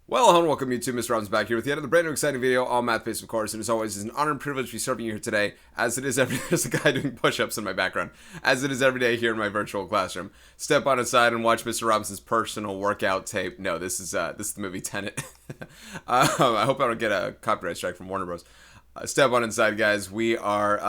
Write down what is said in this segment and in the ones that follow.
Well, hello and welcome YouTube. Mr. Robbins back here with yet another brand new exciting video, all math-based, of course. And as always, it's an honor and privilege to be serving you here today, as it is every there's a guy doing push-ups in my background, as it is every day here in my virtual classroom. Step on aside and watch Mr. Robinson's personal workout tape. No, this is the movie Tenet. I hope I don't get a copyright strike from Warner Bros. Step on inside, guys. We are,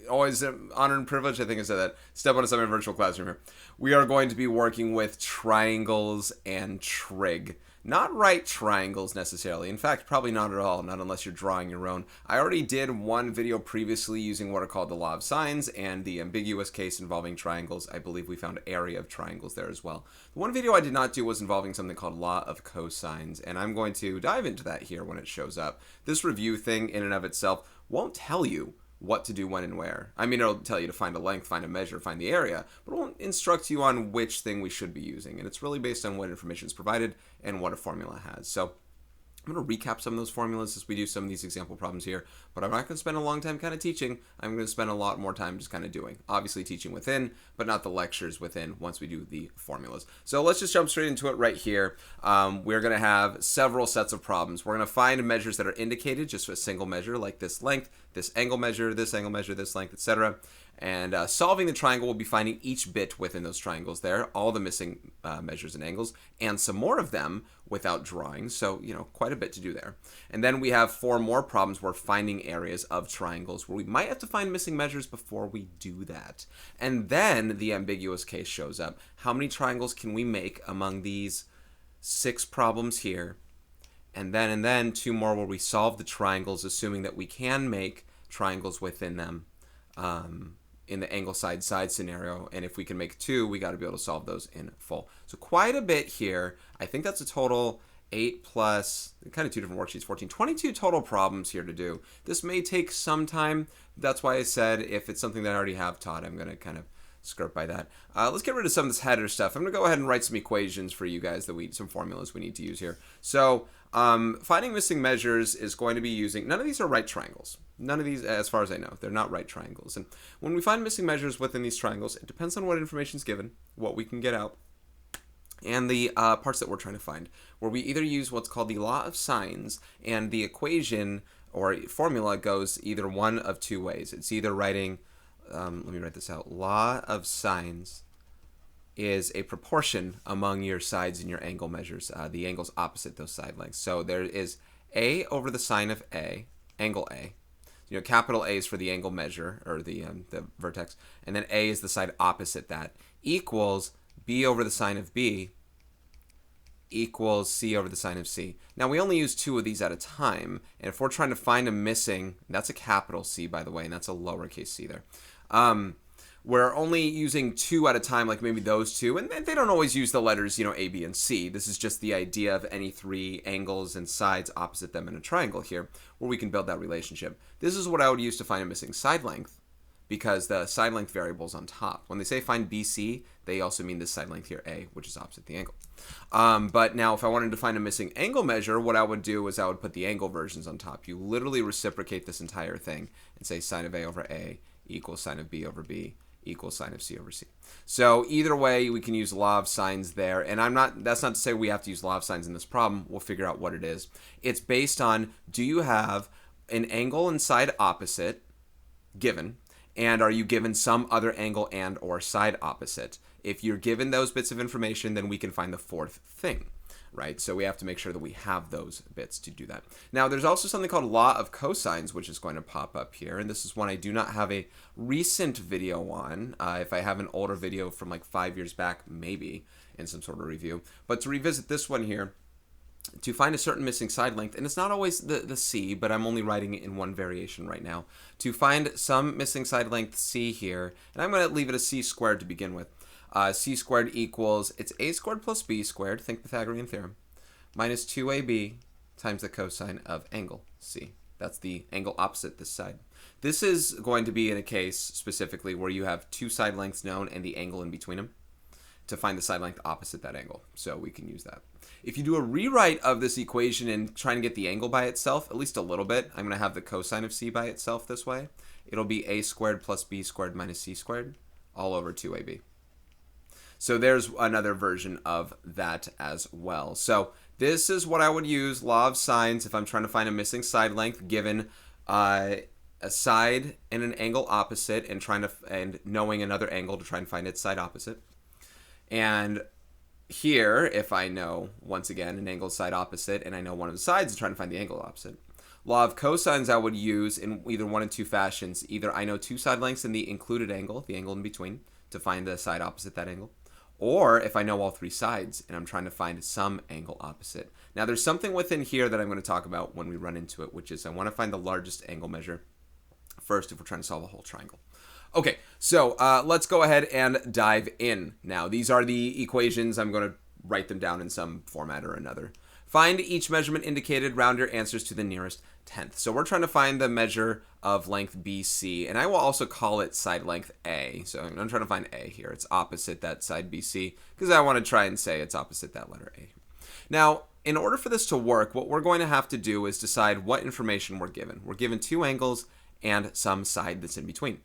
always an honor and privilege. I think I said that. Step on inside my virtual classroom here. We are going to be working with triangles and trig. Not right triangles necessarily. In fact, probably not at all, not unless you're drawing your own. I already did one video previously using what are called the law of sines and the ambiguous case involving triangles. I believe we found area of triangles there as well. The one video I did not do was involving something called law of cosines, and I'm going to dive into that here when it shows up. This review thing in and of itself won't tell you what to do when and where. I mean, it'll tell you to find a length, find a measure, find the area, but it won't instruct you on which thing we should be using. And it's really based on what information is provided and what a formula has. So I'm going to recap some of those formulas as we do some of these example problems here, but I'm not going to spend a long time kind of teaching. I'm going to spend a lot more time just kind of doing. Obviously teaching within, but not the lectures within once we do the formulas. So let's just jump straight into it right here. We're going to have several sets of problems. We're going to find measures that are indicated just with a single measure, like this length, this angle measure, this length, etc. And solving the triangle, we'll be finding each bit within those triangles there, all the missing measures and angles, and some more of them without drawing. So, quite a bit to do there. And then we have 4 more problems. We're finding areas of triangles where we might have to find missing measures before we do that. And then the ambiguous case shows up. How many triangles can we make among these 6 problems here? And then 2 more where we solve the triangles, assuming that we can make triangles within them. In the angle side scenario, and if we can make 2, we got to be able to solve those in full. So quite a bit here. I think that's a total 8 plus kind of 2 different worksheets, 14, 22 total problems here to do. This may take some time. That's why I said if it's something that I already have taught, I'm going to kind of skirt by that. Let's get rid of some of this header stuff. I'm going to go ahead and write some equations for you guys some formulas we need to use here. So finding missing measures is going to be using, none of these are right triangles. None of these, as far as I know, they're not right triangles. And when we find missing measures within these triangles, it depends on what information is given, what we can get out, and the parts that we're trying to find, where we either use what's called the law of sines, and the equation or formula goes either one of 2 ways. It's either writing, let me write this out, law of sines is a proportion among your sides and your angle measures, the angles opposite those side lengths. So there is a over the sine of a, angle a. Capital A is for the angle measure, or the vertex, and then A is the side opposite that, equals B over the sine of B equals C over the sine of C. Now, we only use 2 of these at a time, and if we're trying to find a missing, that's a capital C, by the way, and that's a lowercase c there. We're only using 2 at a time, like maybe those 2, and they don't always use the letters, A, B, and C. This is just the idea of any 3 angles and sides opposite them in a triangle here, where we can build that relationship. This is what I would use to find a missing side length, because the side length variable is on top. When they say find BC, they also mean this side length here, A, which is opposite the angle. But now, if I wanted to find a missing angle measure, what I would do is I would put the angle versions on top. You literally reciprocate this entire thing and say sine of A over A equals sine of B over B equals sine of C over C. So either way, we can use law of sines there. And that's not to say we have to use law of sines in this problem. We'll figure out what it is. It's based on, do you have an angle and side opposite given? And are you given some other angle and or side opposite? If you're given those bits of information, then we can find the 4th thing, right? So we have to make sure that we have those bits to do that. Now, there's also something called law of cosines, which is going to pop up here. And this is one I do not have a recent video on. If I have an older video from like 5 years back, maybe in some sort of review. But to revisit this one here, to find a certain missing side length, and it's not always the C, but I'm only writing it in one variation right now. To find some missing side length C here, and I'm going to leave it a C squared to begin with. C squared equals, it's A squared plus B squared, think Pythagorean theorem, minus 2AB times the cosine of angle C. That's the angle opposite this side. This is going to be in a case specifically where you have 2 side lengths known and the angle in between them to find the side length opposite that angle. So we can use that. If you do a rewrite of this equation and try and get the angle by itself, at least a little bit, I'm going to have the cosine of C by itself this way. It'll be A squared plus B squared minus C squared all over 2AB. So there's another version of that as well. So This is what I would use, law of sines, if I'm trying to find a missing side length given a side and an angle opposite, and knowing another angle to try and find its side opposite. And here, if I know, once again, an angle side opposite, and I know one of the sides, I'm trying to find the angle opposite. Law of cosines I would use in either one of two fashions. Either I know two side lengths in the included angle, the angle in between, to find the side opposite that angle. Or if I know all three sides and I'm trying to find some angle opposite. Now there's something within here that I'm going to talk about when we run into it, which is I want to find the largest angle measure first if we're trying to solve a whole triangle. Okay, so let's go ahead and dive in. Now these are the equations. I'm going to write them down in some format or another. Find each measurement indicated, round your answers to the nearest tenth. So we're trying to find the measure of length BC, and I will also call it side length A. So I'm trying to find A here. It's opposite that side BC, because I want to try and say it's opposite that letter A. Now, in order for this to work, what we're going to have to do is decide what information we're given. We're given two angles and some side that's in between.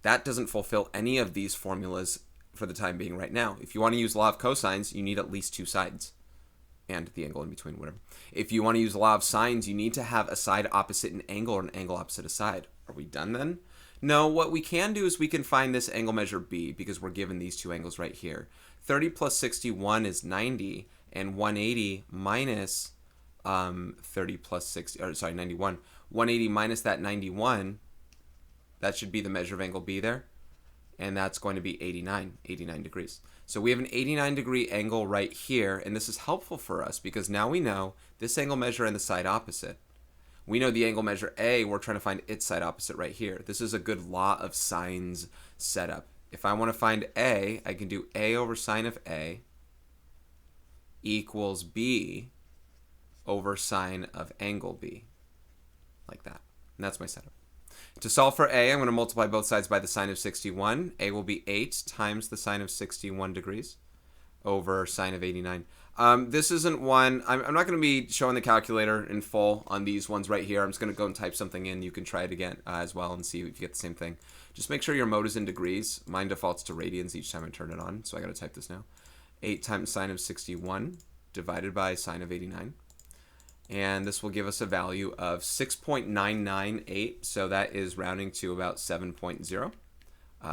That doesn't fulfill any of these formulas for the time being right now. If you want to use law of cosines, you need at least two sides and the angle in between, whatever. If you want to use the law of sines, you need to have a side opposite an angle or an angle opposite a side. Are we done then? No, what we can do is we can find this angle measure B, because we're given these two angles right here. 30 plus 61 is 90, and 180 minus 30 plus 60, or sorry, 91. 180 minus that 91, that should be the measure of angle B there, and that's going to be 89 degrees. So we have an 89 degree angle right here, and this is helpful for us because now we know this angle measure and the side opposite. We know the angle measure A, we're trying to find its side opposite right here. This is a good law of sines setup. If I want to find A, I can do A over sine of A equals B over sine of angle B, like that. And that's my setup. To solve for A, I'm going to multiply both sides by the sine of 61. A will be 8 times the sine of 61 degrees over sine of 89. This isn't one, I'm not going to be showing the calculator in full on these ones right here. I'm just going to go and type something in. You can try it again as well and see if you get the same thing. Just make sure your mode is in degrees. Mine defaults to radians each time I turn it on, so I got to type this now. 8 times sine of 61 divided by sine of 89. And this will give us a value of 6.998, so that is rounding to about 7.0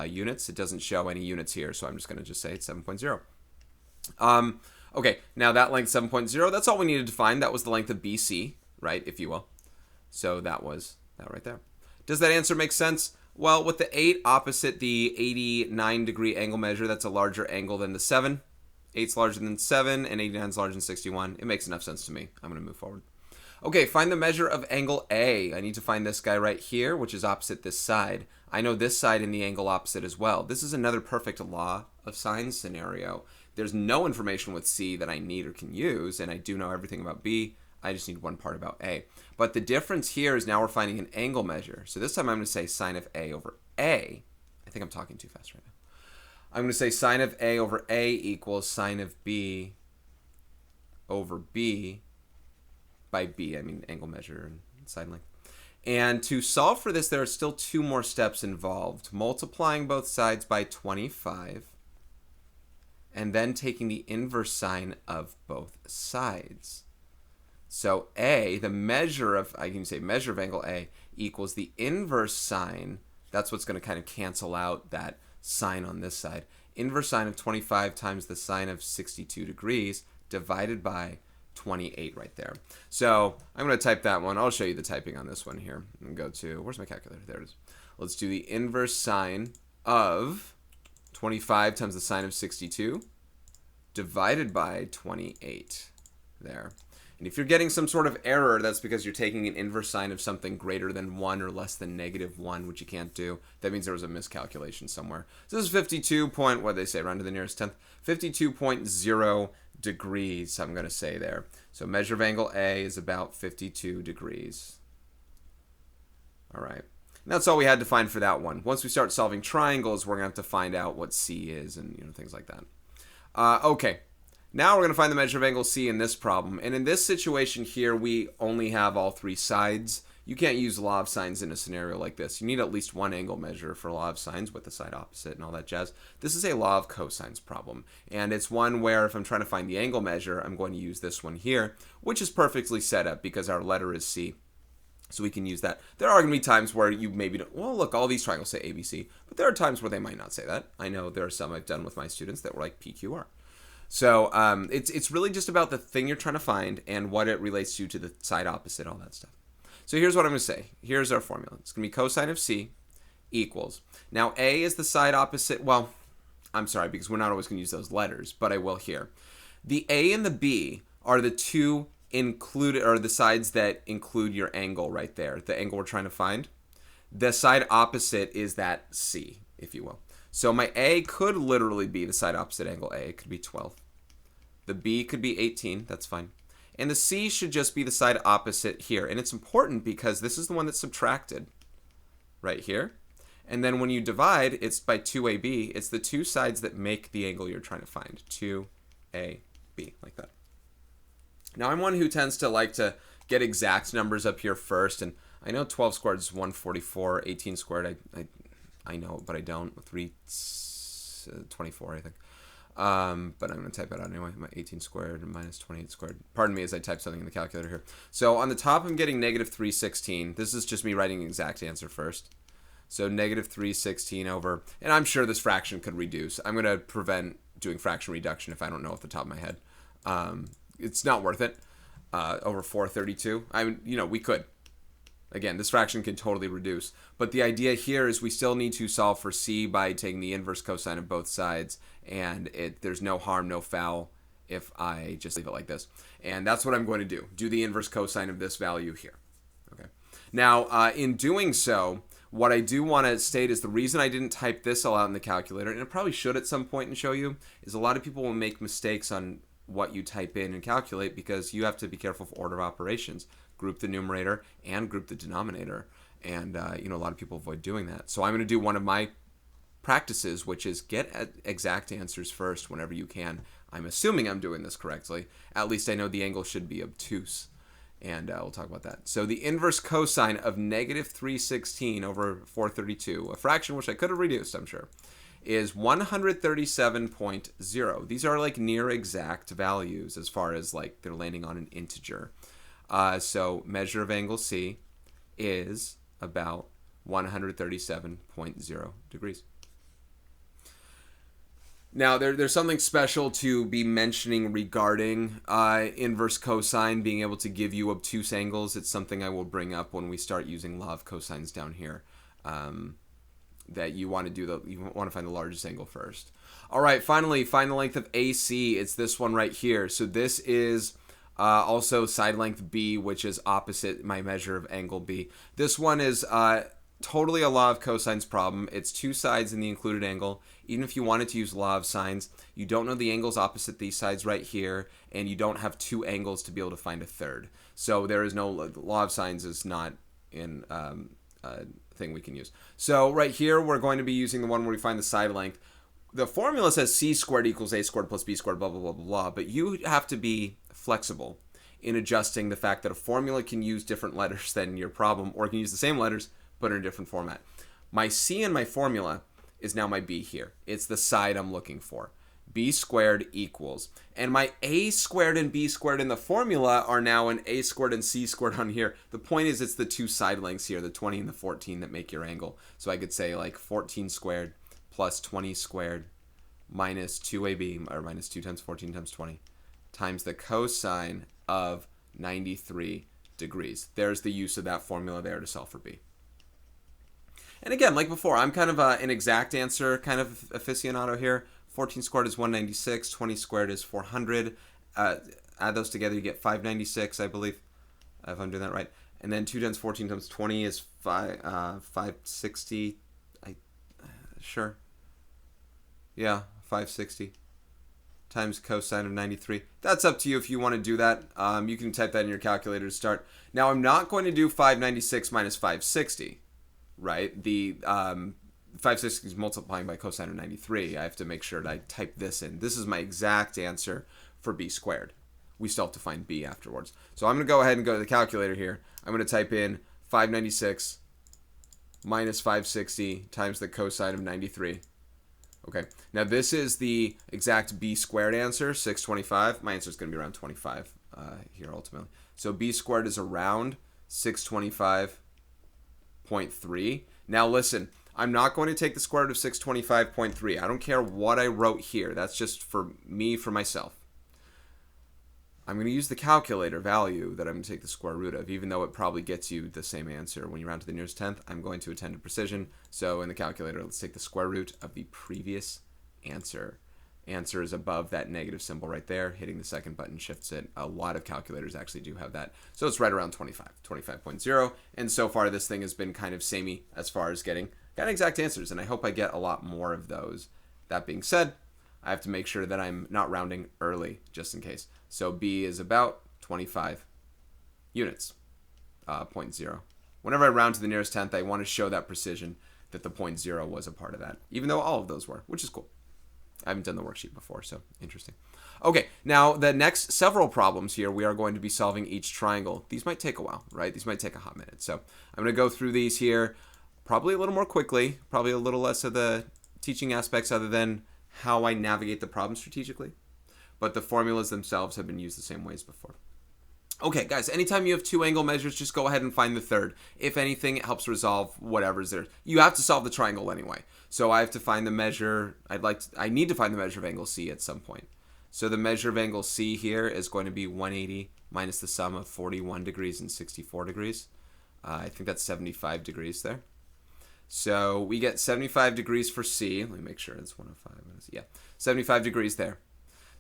units. It doesn't show any units here, so I'm just going to say it's 7.0. Okay, now that length 7.0, that's all we needed to find. That was the length of BC, right, if you will. So that was that right there. Does that answer make sense? Well, with the 8 opposite the 89 degree angle measure, that's a larger angle than the 7. 8's larger than 7, and 89's larger than 61. It makes enough sense to me. I'm going to move forward. Okay, find the measure of angle A. I need to find this guy right here, which is opposite this side. I know this side and the angle opposite as well. This is another perfect law of sines scenario. There's no information with C that I need or can use, and I do know everything about B. I just need one part about A. But the difference here is now we're finding an angle measure. So this time I'm going to say sine of A over A. I think I'm talking too fast right now. I'm going to say sine of A over A equals sine of B over B. By B, I mean angle measure and side length. And to solve for this, there are still two more steps involved. Multiplying both sides by 25, and then taking the inverse sine of both sides. So A, the measure of, I can say measure of angle A, equals the inverse sine. That's what's going to kind of cancel out that sine on this side. Inverse sine of 25 times the sine of 62 degrees divided by 28 right there. So I'm going to type that one. I'll show you the typing on this one here. And go to, where's my calculator? There it is. Let's do the inverse sine of 25 times the sine of 62 divided by 28 there. And if you're getting some sort of error, that's because you're taking an inverse sine of something greater than 1 or less than -1, which you can't do. That means there was a miscalculation somewhere. So this is 52 point, what did they say, round to the nearest tenth? 52.0 degrees, I'm going to say there. So measure of angle A is about 52 degrees. All right. And that's all we had to find for that one. Once we start solving triangles, we're going to have to find out what C is and things like that. Okay. Now we're going to find the measure of angle C in this problem. And in this situation here, we only have all three sides. you can't use law of sines in a scenario like this. You need at least one angle measure for law of sines with the side opposite and all that jazz. This is a law of cosines problem, and it's one where if I'm trying to find the angle measure, I'm going to use this one here, which is perfectly set up because our letter is C. So we can use that. There are going to be times where you maybe don't, well, look, all these triangles say ABC, but there are times where they might not say that. I know there are some I've done with my students that were like PQR. So it's really just about the thing you're trying to find and what it relates to the side opposite, all that stuff. So here's what I'm going to say. Here's our formula. It's going to be cosine of C equals. Now, A is the side opposite. Well, I'm sorry, because we're not always going to use those letters, but I will here. The A and the B are the two included, or the sides that include your angle right there, the angle we're trying to find. The side opposite is that C, if you will. So my A could literally be the side opposite angle A. It could be 12. The B could be 18. That's fine. And the C should just be the side opposite here. And it's important because this is the one that's subtracted right here. And then when you divide, it's by 2AB. It's the two sides that make the angle you're trying to find. 2AB, like that. Now, I'm one who tends to like to get exact numbers up here first. And I know 12 squared is 144. 18 squared, I know, but I don't. 324, I think. But I'm going to type it out anyway. 18 squared minus 28 squared. Pardon me as I type something in the calculator here. So on the top, I'm getting negative 316. This is just me writing the exact answer first. So negative 316 over, and I'm sure this fraction could reduce. I'm going to prevent doing fraction reduction if I don't know off the top of my head. It's not worth it. Over 432. We could. Again, this fraction can totally reduce. But the idea here is we still need to solve for C by taking the inverse cosine of both sides. And there's no harm, no foul if I just leave it like this. And that's what I'm going to do. Do the inverse cosine of this value here. Okay. Now, in doing so, what I do want to state is the reason I didn't type this all out in the calculator, and I probably should at some point and show you, is a lot of people will make mistakes on what you type in and calculate because you have to be careful of order of operations. Group the numerator and group the denominator. And, a lot of people avoid doing that. So I'm going to do one of my practices, which is get exact answers first whenever you can. I'm assuming I'm doing this correctly. At least I know the angle should be obtuse. And we'll talk about that. So the inverse cosine of negative 316 over 432, a fraction which I could have reduced, I'm sure, is 137.0. These are like near exact values as far as like they're landing on an integer. So measure of angle C is about 137.0 degrees. Now, there's something special to be mentioning regarding inverse cosine being able to give you obtuse angles. It's something I will bring up when we start using law of cosines down here. That you want to find the largest angle first. All right, finally, find the length of AC. It's this one right here. So this is also side length B, which is opposite my measure of angle B. This one is totally a law of cosines problem. It's two sides in the included angle. Even if you wanted to use law of sines, you don't know the angles opposite these sides right here, and you don't have two angles to be able to find a third. So there is no, law of sines is not in thing we can use. So right here, we're going to be using the one where we find the side length. The formula says C squared equals A squared plus B squared, blah, blah, blah, blah, blah, but you have to be flexible in adjusting the fact that a formula can use different letters than your problem, or it can use the same letters, but in a different format. My C in my formula is now my B here. It's the side I'm looking for. B squared equals. And my A squared and B squared in the formula are now an A squared and C squared on here. The point is it's the two side lengths here, the 20 and the 14, that make your angle. So I could say like 14 squared plus 20 squared minus 2AB, or minus 2 times 14 times 20, times the cosine of 93 degrees. There's the use of that formula there to solve for B. And again, like before, I'm kind of an exact answer kind of aficionado here. 14 squared is 196, 20 squared is 400. Add those together, you get 596, I believe, if I'm doing that right. And then 2 times 14 times 20 is 560. Sure. Yeah, 560 times cosine of 93. That's up to you if you want to do that. You can type that in your calculator to start. Now, I'm not going to do 596 minus 560, right? The 560 is multiplying by cosine of 93. I have to make sure that I type this in. This is my exact answer for B squared. We still have to find B afterwards. So I'm going to go ahead and go to the calculator here. I'm going to type in 596 minus 560 times the cosine of 93. Okay, now this is the exact b squared answer, 625. My answer is going to be around 25 here ultimately. So b squared is around 625.3. Now listen, I'm not going to take the square root of 625.3. I don't care what I wrote here. That's just for me, for myself. I'm going to use the calculator value that I'm going to take the square root of, even though it probably gets you the same answer. When you round to the nearest tenth, I'm going to attend to precision. So in the calculator, let's take the square root of the previous answer. Answer is above that negative symbol right there. Hitting the second button shifts it. A lot of calculators actually do have that. So it's right around 25, 25.0. And so far, this thing has been kind of samey as far as getting exact answers. And I hope I get a lot more of those. That being said, I have to make sure that I'm not rounding early, just in case. So B is about 25 units, 0.0. Whenever I round to the nearest tenth, I want to show that precision that the 0.0 was a part of that, even though all of those were, which is cool. I haven't done the worksheet before, so interesting. Okay, now the next several problems here, we are going to be solving each triangle. These might take a while, right? These might take a hot minute. So I'm going to go through these here probably a little more quickly, probably a little less of the teaching aspects other than how I navigate the problem strategically. But the formulas themselves have been used the same ways before. Okay, guys, anytime you have two angle measures, just go ahead and find the third. If anything, it helps resolve whatever's there. You have to solve the triangle anyway. So I have to find the measure. I need to find the measure of angle C at some point. So the measure of angle C here is going to be 180 minus the sum of 41 degrees and 64 degrees. I think that's 75 degrees there. So we get 75 degrees for C. Let me make sure it's 105. Yeah, 75 degrees there.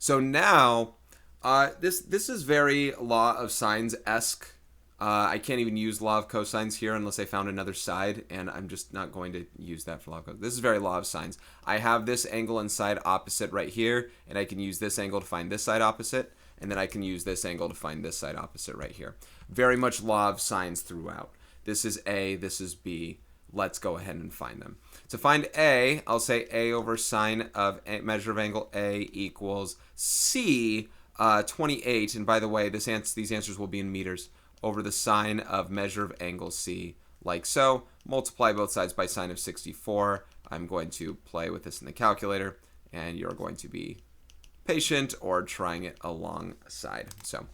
So now, this is very law of sines-esque. I can't even use law of cosines here unless I found another side, and I'm just not going to use that for law of cosines. This is very law of sines. I have this angle and side opposite right here, and I can use this angle to find this side opposite, and then I can use this angle to find this side opposite right here. Very much law of sines throughout. This is A, this is B. Let's go ahead and find them. To find A, I'll say A over sine of a measure of angle A equals C, 28. And by the way, these answers will be in meters, over the sine of measure of angle C, like so. Multiply both sides by sine of 64. I'm going to play with this in the calculator, and you're going to be patient or trying it alongside. So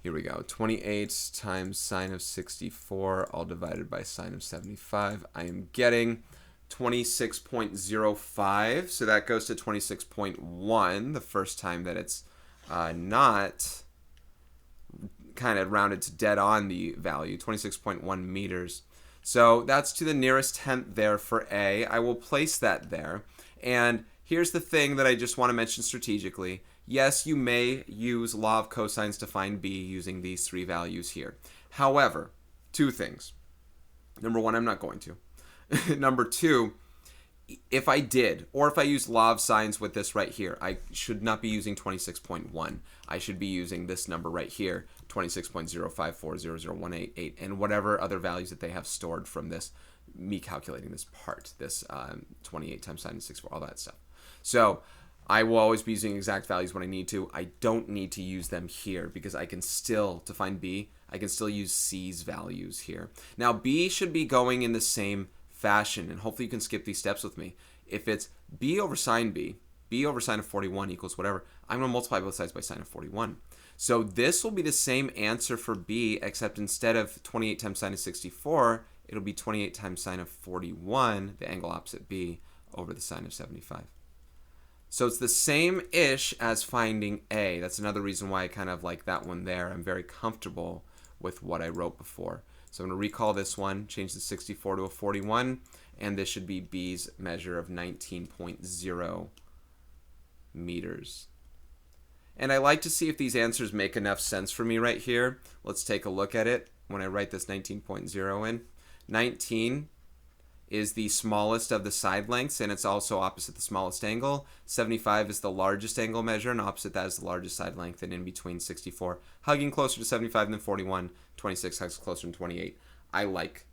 here we go. 28 times sine of 64, all divided by sine of 75. I am getting 26.05. So that goes to 26.1 the first time that it's not kind of rounded to dead on the value, 26.1 meters. So that's to the nearest tenth there for A. I will place that there. And here's the thing that I just want to mention strategically. Yes, you may use law of cosines to find B using these three values here. However, two things. Number one, I'm not going to. Number two, if I did, or if I used law of sines with this right here, I should not be using 26.1. I should be using this number right here, 26.0540018, and whatever other values that they have stored from this, me calculating this part, this 28 times sine of 64, all that stuff. So I will always be using exact values when I need to. I don't need to use them here because I can still, to find B, I can still use C's values here. Now B should be going in the same fashion, and hopefully you can skip these steps with me. If it's B over sine of 41 equals whatever, I'm going to multiply both sides by sine of 41. So this will be the same answer for B, except instead of 28 times sine of 64, it'll be 28 times sine of 41, the angle opposite B, over the sine of 75. So it's the same-ish as finding A. That's another reason why I kind of like that one there. I'm very comfortable with what I wrote before. So I'm going to recall this one, change the 64 to a 41, and this should be B's measure of 19.0 meters. And I like to see if these answers make enough sense for me right here. Let's take a look at it when I write this 19.0 in. 19 is the smallest of the side lengths, and it's also opposite the smallest angle. 75 is the largest angle measure, and opposite that is the largest side length, and in between 64. Hugging closer to 75 than 41, 26 hugs closer to 28. I like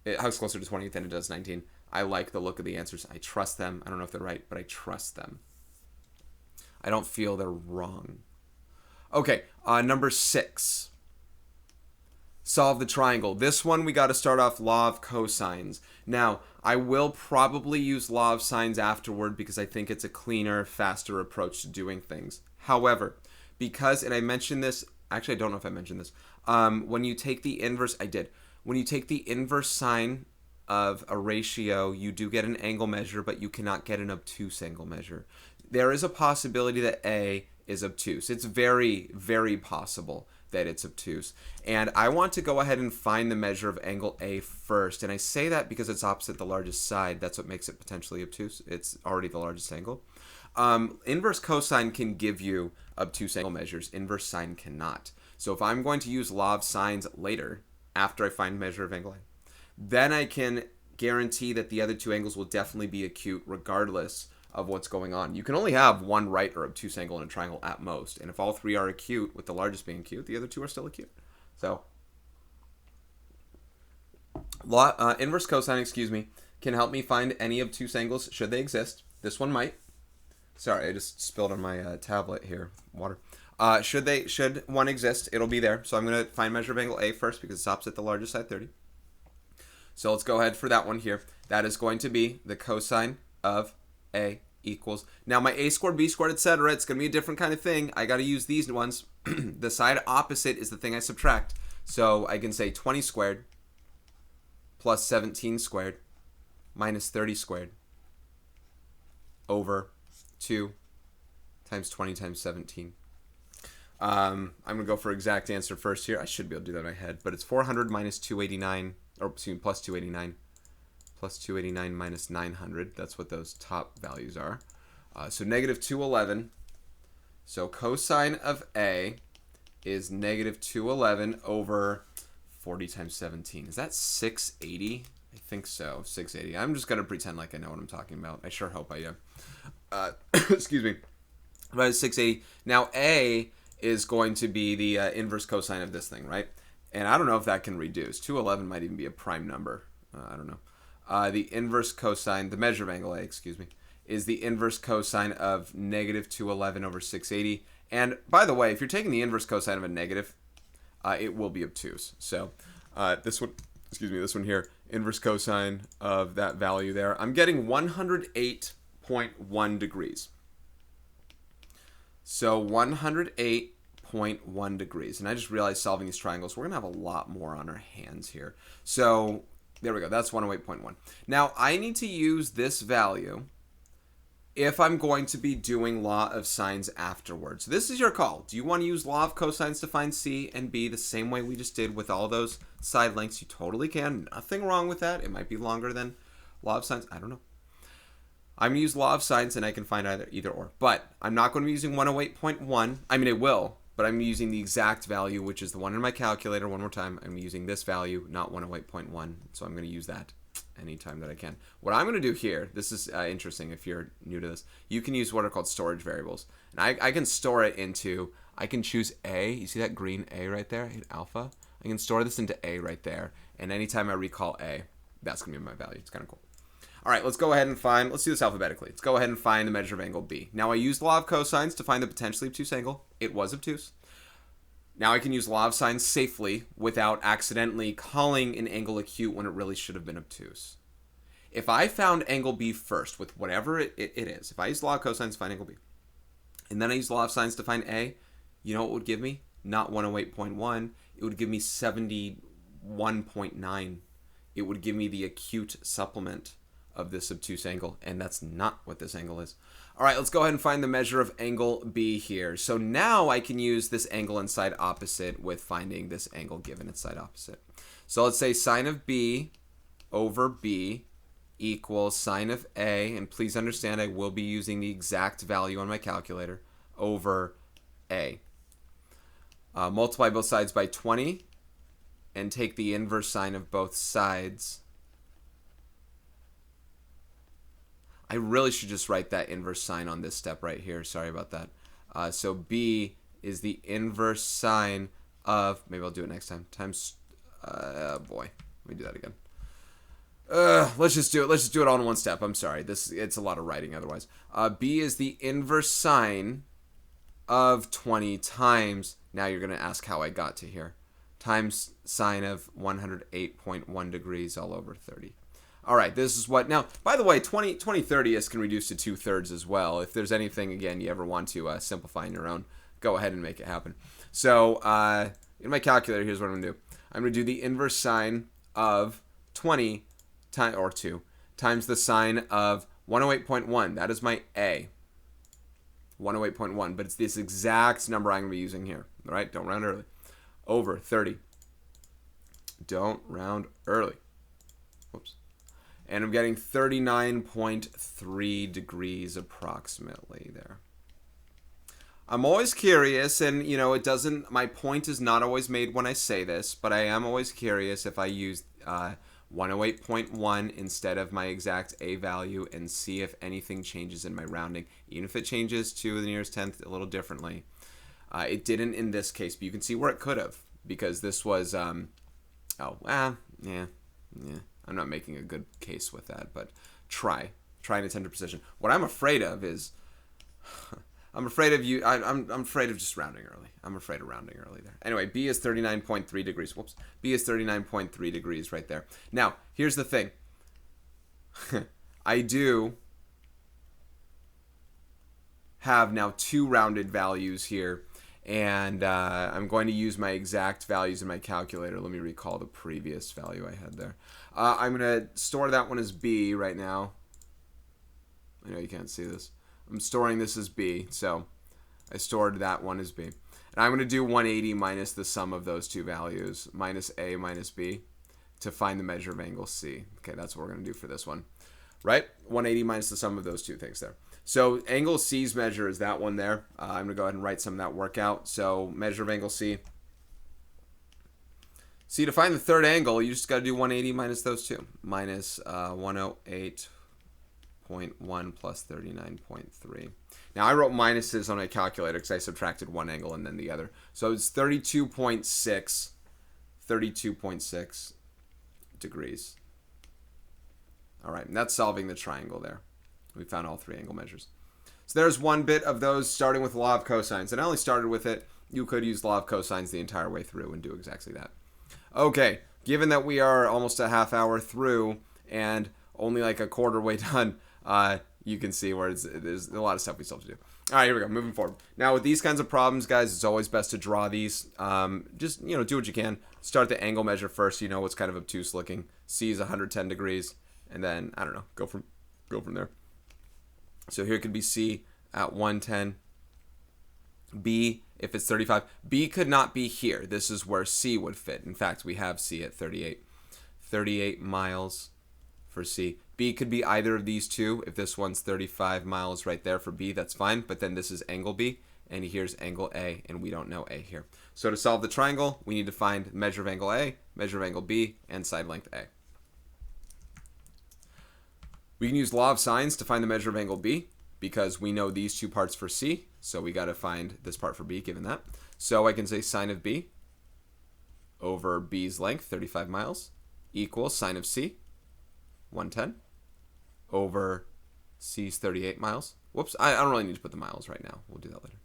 it hugs closer to 28 than it does 19. I like the look of the answers. I trust them. I don't know if they're right, but I trust them. I don't feel they're wrong. Okay, number 6. solve the triangle. This one we got to start off law of cosines. Now, I will probably use law of sines afterward because I think it's a cleaner, faster approach to doing things. However, because, and I mentioned this, actually I don't know if I mentioned this, when you take the inverse, I did. When you take the inverse sine of a ratio, you do get an angle measure, but you cannot get an obtuse angle measure. There is a possibility that A is obtuse. It's very, very possible that it's obtuse. And I want to go ahead and find the measure of angle A first. And I say that because it's opposite the largest side. That's what makes it potentially obtuse. It's already the largest angle. Inverse cosine can give you obtuse angle measures. Inverse sine cannot. So if I'm going to use law of sines later, after I find measure of angle A, then I can guarantee that the other two angles will definitely be acute regardless of what's going on. You can only have one right or obtuse angle in a triangle at most. And if all three are acute, with the largest being acute, the other two are still acute. So, inverse cosine, can help me find any obtuse angles should they exist. This one might. Sorry, I just spilled on my tablet here, water. Should one exist, it'll be there. So I'm going to find measure of angle A first because it's opposite the largest side, 30. So let's go ahead for that one here. That is going to be the cosine of A equals. Now my A squared, B squared, etc. It's going to be a different kind of thing. I got to use these ones. The side opposite is the thing I subtract. So I can say 20 squared plus 17 squared minus 30 squared over 2 times 20 times 17. I'm going to go for exact answer first here. I should be able to do that in my head. But it's 400 minus 289, or excuse me, plus 289. Plus 289 minus 900. That's what those top values are. So negative 211. So cosine of A is negative 211 over 40 times 17. Is that 680? I think so, 680. I'm just going to pretend like I know what I'm talking about. I sure hope I do. Excuse me. But it's 680. Now A is going to be the inverse cosine of this thing, right? And I don't know if that can reduce. 211 might even be a prime number. I don't know. The inverse cosine, the measure of angle A, is the inverse cosine of negative 211 over 680. And by the way, if you're taking the inverse cosine of a negative, it will be obtuse. So this one, this one here, inverse cosine of that value there, I'm getting 108.1 degrees. So 108.1 degrees. And I just realized solving these triangles, we're going to have a lot more on our hands here. So there we go. That's 108.1. Now, I need to use this value if I'm going to be doing law of sines afterwards. This is your call. Do you want to use law of cosines to find C and B the same way we just did with all those side lengths? You totally can. Nothing wrong with that. It might be longer than law of sines. I don't know. I'm going to use law of sines and I can find either or. But I'm not going to be using 108.1. I mean, it will. But I'm using the exact value, which is the one in my calculator. One more time, I'm using this value, not 108.1. So I'm going to use that anytime that I can. What I'm going to do here, this is interesting if you're new to this, you can use what are called storage variables. And I can store it into, I can choose A. You see that green A right there? Hit alpha. I can store this into A right there. And anytime I recall A, that's going to be my value. It's kind of cool. All right, let's go ahead and find, let's do this alphabetically. Let's go ahead and find the measure of angle B. Now I used law of cosines to find the potentially obtuse angle. It was obtuse. Now I can use law of sines safely without accidentally calling an angle acute when it really should have been obtuse. If I found angle B first with whatever it is, if I use law of cosines to find angle B, and then I use law of sines to find A, you know what it would give me? Not 108.1. It would give me 71.9. It would give me the acute supplement of this obtuse angle, and that's not what this angle is. All right, let's go ahead and find the measure of angle B here. So now I can use this angle and side opposite with finding this angle given its side opposite. So let's say sine of B over B equals sine of A, and please understand I will be using the exact value on my calculator, over A. Multiply both sides by 20 and take the inverse sine of both sides. I really should just write that inverse sine on this step right here. Sorry about that. So B is the inverse sine of, maybe I'll do it next time, times, boy, let me do that again. Let's just do it. Let's just do it all in one step. I'm sorry. It's a lot of writing otherwise. B is the inverse sine of 20 times, now you're going to ask how I got to here. times sine of 108.1 degrees all over 30. All right, this is what, now, by the way, 20/30 can reduce to 2/3 as well. If there's anything, again, you ever want to simplify on your own, go ahead and make it happen. So in my calculator, here's what I'm going to do. I'm going to do the inverse sine of 20 or 2 times the sine of 108.1. That is my A. 108.1, but it's this exact number I'm going to be using here. All right, don't round early. Over 30. Don't round early. Whoops. And I'm getting 39.3 degrees approximately there. I'm always curious, and you know, it doesn't, my point is not always made when I say this, but I am always curious if I use 108.1 instead of my exact A value and see if anything changes in my rounding, even if it changes to the nearest tenth a little differently. It didn't in this case, but you can see where it could have, because this was, yeah. I'm not making a good case with that, but try and attempt to precision. What I'm afraid of is, I'm afraid of just rounding early. I'm afraid of rounding early there. Anyway, B is 39.3 degrees. Whoops. B is 39.3 degrees right there. Now, here's the thing. I do have now 2 rounded values here, and I'm going to use my exact values in my calculator. Let me recall the previous value I had there. I'm going to store that one as B right now. I know you can't see this. I'm storing this as B, so I stored that one as B. And I'm going to do 180 minus the sum of those 2 values, minus A minus B, to find the measure of angle C. Okay, that's what we're going to do for this one. Right? 180 minus the sum of those 2 things there. So angle C's measure is that one there. I'm going to go ahead and write some of that workout. So measure of angle C. See, to find the third angle, you just got to do 180 minus those 2. Minus 108.1 plus 39.3. Now, I wrote minuses on my calculator because I subtracted one angle and then the other. So it's 32.6 degrees. All right, and that's solving the triangle there. We found all 3 angle measures. So there's one bit of those starting with law of cosines. And I only started with it. You could use law of cosines the entire way through and do exactly that. Okay, given that we are almost a half hour through and only like a quarter way done, you can see where there's a lot of stuff we still have to do. All right, here we go, moving forward. Now with these kinds of problems, guys, it's always best to draw these. Just, you know, do what you can. Start the angle measure first. You know what's kind of obtuse looking. C is 110 degrees. And then, I don't know, go from there. So here could be C at 110. B, if it's 35. B could not be here. This is where C would fit. In fact, we have C at 38. 38 miles for C. B could be either of these two. If this one's 35 miles right there for B, that's fine. But then this is angle B, and here's angle A, and we don't know A here. So to solve the triangle, we need to find measure of angle A, measure of angle B, and side length A. We can use law of sines to find the measure of angle B because we know these 2 parts for C, so we got to find this part for B given that. So I can say sine of B over B's length, 35 miles, equals sine of C, 110, over C's 38 miles. Whoops, I don't really need to put the miles right now. We'll do that later.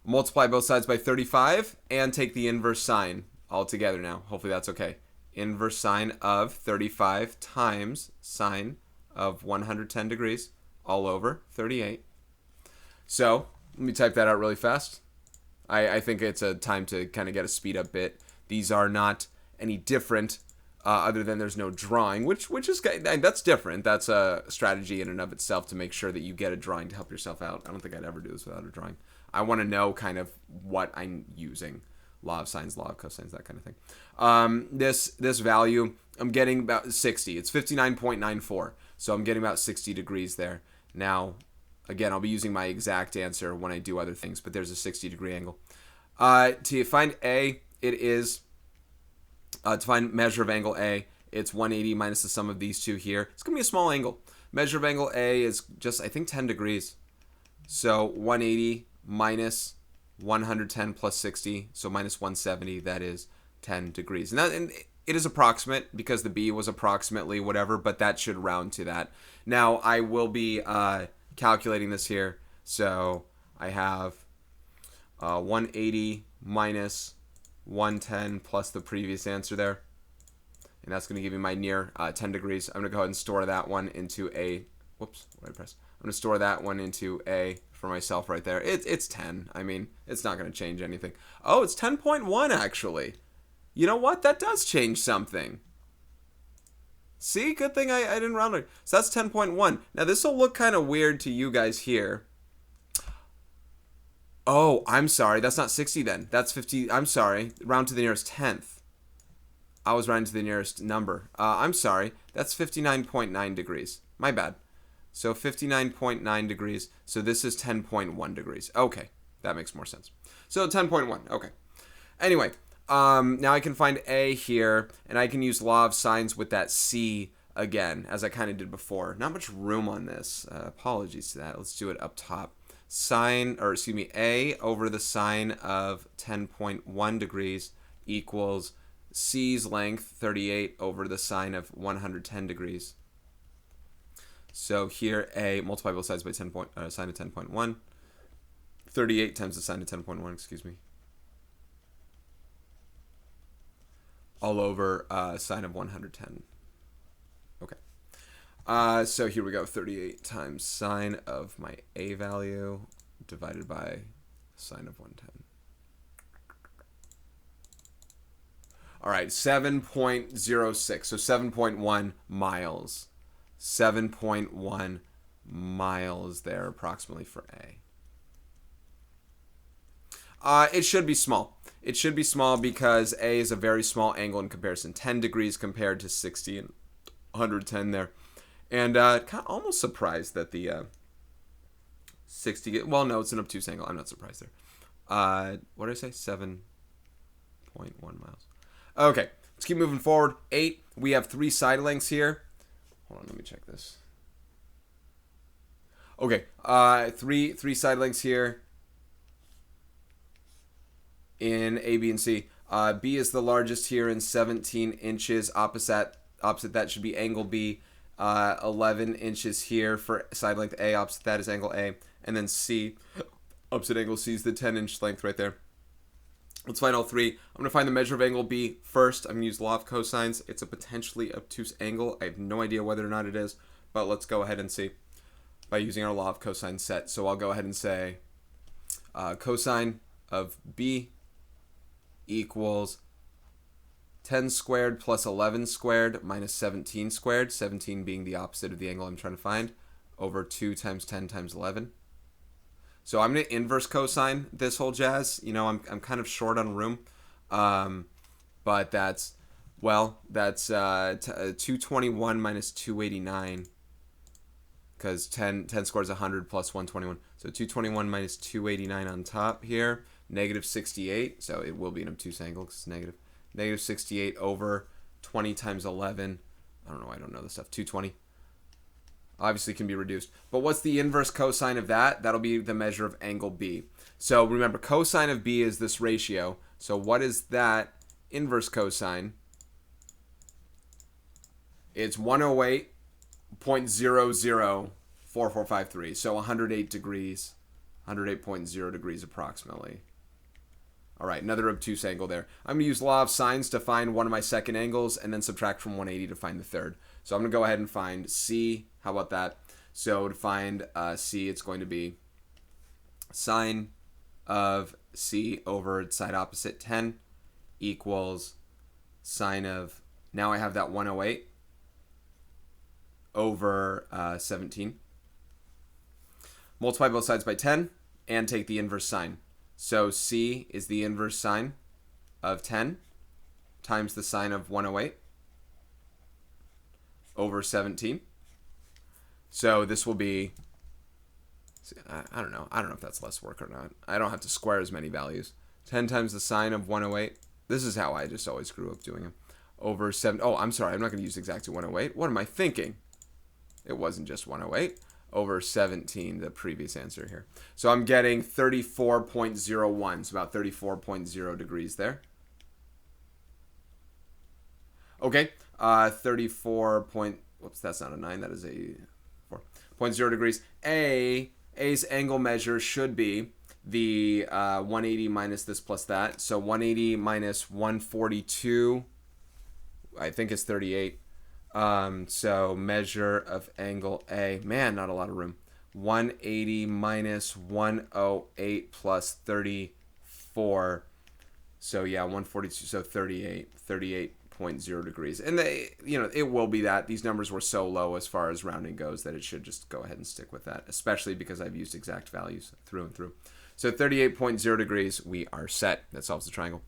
Multiply both sides by 35 and take the inverse sine all together now. Hopefully that's okay. Inverse sine of 35 times sine of 110 degrees all over 38. So let me type that out really fast. I think it's a time to kind of get a speed up bit. These are not any different other than there's no drawing, which is, that's different. That's a strategy in and of itself to make sure that you get a drawing to help yourself out. I don't think I'd ever do this without a drawing. I want to know kind of what I'm using. Law of sines, law of cosines, that kind of thing. This value, I'm getting about 60. It's 59.94. So I'm getting about 60 degrees there. Now, again, I'll be using my exact answer when I do other things, but there's a 60-degree angle. To find A, it is, to find measure of angle A, it's 180 minus the sum of these 2 here. It's going to be a small angle. Measure of angle A is just, I think, 10 degrees. So 180 minus 110 plus 60, so minus 170, that is 10 degrees. And it is approximate because the B was approximately whatever, but that should round to that. Now, I will be calculating this here. So I have 180 minus 110 plus the previous answer there. And that's going to give me my near 10 degrees. I'm going to go ahead and store that one into a, whoops, what did I press? I'm going to store that one into a for myself right there. It's 10. I mean, it's not going to change anything. Oh, it's 10.1 actually. You know what? That does change something. See, good thing I didn't round it. So that's 10.1. Now this will look kind of weird to you guys here. Oh, I'm sorry. That's not 60 then. That's 50. I'm sorry. Round to the nearest 10th. I was rounding to the nearest number. I'm sorry. That's 59.9 degrees. My bad. So 59.9 degrees. So this is 10.1 degrees. Okay. That makes more sense. So 10.1. Okay. Anyway, now I can find A here, and I can use law of sines with that C again, as I kind of did before. Not much room on this. Apologies to that. Let's do it up top. A over the sine of 10.1 degrees equals C's length, 38, over the sine of 110 degrees. So here, A, multiply both sides by sine of 10.1. 38 times the sine of 10.1, excuse me. All over sine of 110. Okay. So here we go. 38 times sine of my A value divided by sine of 110. All right, 7.06, so 7.1 miles. 7.1 miles there approximately for A. It should be small. It should be small because A is a very small angle in comparison. 10 degrees compared to 60 and 110 there. And kind of almost surprised that the 60, well, no, it's an obtuse angle. I'm not surprised there. What did I say? 7.1 miles. Okay, let's keep moving forward. 8, we have 3 side lengths here. Hold on, let me check this. Okay, three side lengths here in A, B, and C. B is the largest here in 17 inches. Opposite that should be angle B. 11 inches here for side length A. Opposite that is angle A. And then C, opposite angle C is the 10-inch length right there. Let's find all 3. I'm going to find the measure of angle B first. I'm going to use law of cosines. It's a potentially obtuse angle. I have no idea whether or not it is, but let's go ahead and see by using our law of cosine set. So I'll go ahead and say cosine of B equals 10 squared plus 11 squared minus 17 squared, 17 being the opposite of the angle I'm trying to find, over 2 times 10 times 11. So I'm going to inverse cosine this whole jazz. You know, I'm kind of short on room. But that's 221 minus 289. Because 10 squared is 100 plus 121. So 221 minus 289 on top here. Negative 68. So it will be an obtuse angle because it's negative. Negative 68 over 20 times 11. I don't know. I don't know this stuff. 220. Obviously can be reduced. But what's the inverse cosine of that? That'll be the measure of angle B. So remember, cosine of B is this ratio. So what is that inverse cosine? It's 108.004453. So 108 degrees. 108.0 degrees approximately. All right, another obtuse angle there. I'm going to use law of sines to find one of my second angles and then subtract from 180 to find the third. So I'm going to go ahead and find C. How about that? So to find C, it's going to be sine of C over its side opposite 10 equals sine of, now I have that 108 over 17. Multiply both sides by 10 and take the inverse sine. So C is the inverse sine of 10 times the sine of 108 over 17. So this will be, I don't know if that's less work or not. I don't have to square as many values. 10 times the sine of 108. This is how I just always grew up doing them. Over 7. Oh, I'm sorry. I'm not going to use exactly 108. What am I thinking? It wasn't just 108. Over 17, the previous answer here. So I'm getting 34.01. So about 34.0 degrees there. Okay. 34 point, whoops, that's not a 9. That is a 4.0 degrees. A's angle measure should be the 180 minus this plus that. So 180 minus 142, I think it's 38. So measure of angle A. Man, not a lot of room. 180 minus 108 plus 34. So yeah, 142. So 38.0 degrees. And it will be that. These numbers were so low as far as rounding goes that it should just go ahead and stick with that, especially because I've used exact values through and through. So 38.0 degrees, we are set. That solves the triangle.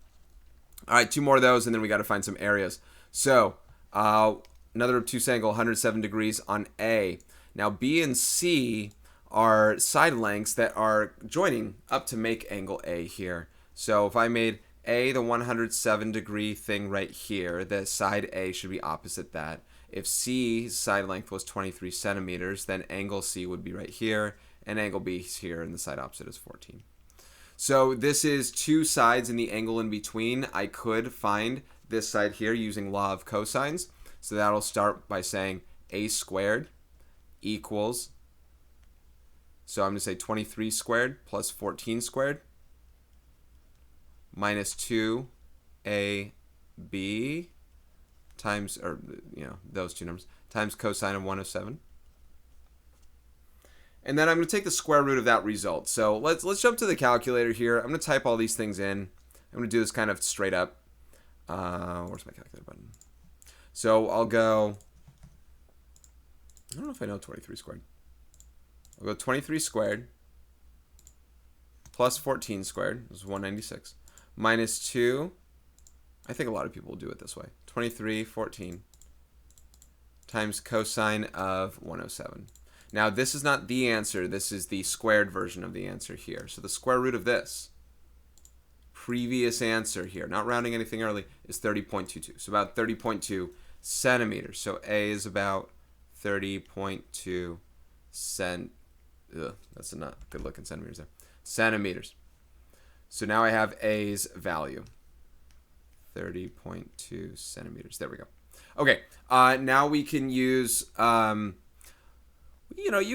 All right, 2 more of those, and then we got to find some areas. So another obtuse angle, 107 degrees on A. Now B and C are side lengths that are joining up to make angle A here. So if I made A the 107 degree thing right here, the side A should be opposite that. If C's side length was 23 centimeters, then angle C would be right here, and angle B is here, and the side opposite is 14. So this is 2 sides in the angle in between. I could find this side here using law of cosines. So that'll start by saying A squared equals, so I'm going to say 23 squared plus 14 squared minus 2AB times, or those two numbers, times cosine of 107. And then I'm going to take the square root of that result. So let's jump to the calculator here. I'm going to type all these things in. I'm going to do this kind of straight up. Where's my calculator button? So I'll go, I don't know if I know 23 squared. I'll go 23 squared plus 14 squared, this is 196, minus 2, I think a lot of people will do it this way, 23, 14, times cosine of 107. Now this is not the answer, this is the squared version of the answer here. So the square root of this previous answer here, not rounding anything early, is 30.22. So about 30.2 centimeters. So A is about 30.2 that's not good looking centimeters there. Centimeters. So now I have A's value. 30.2 centimeters. There we go. Okay, now we can use, you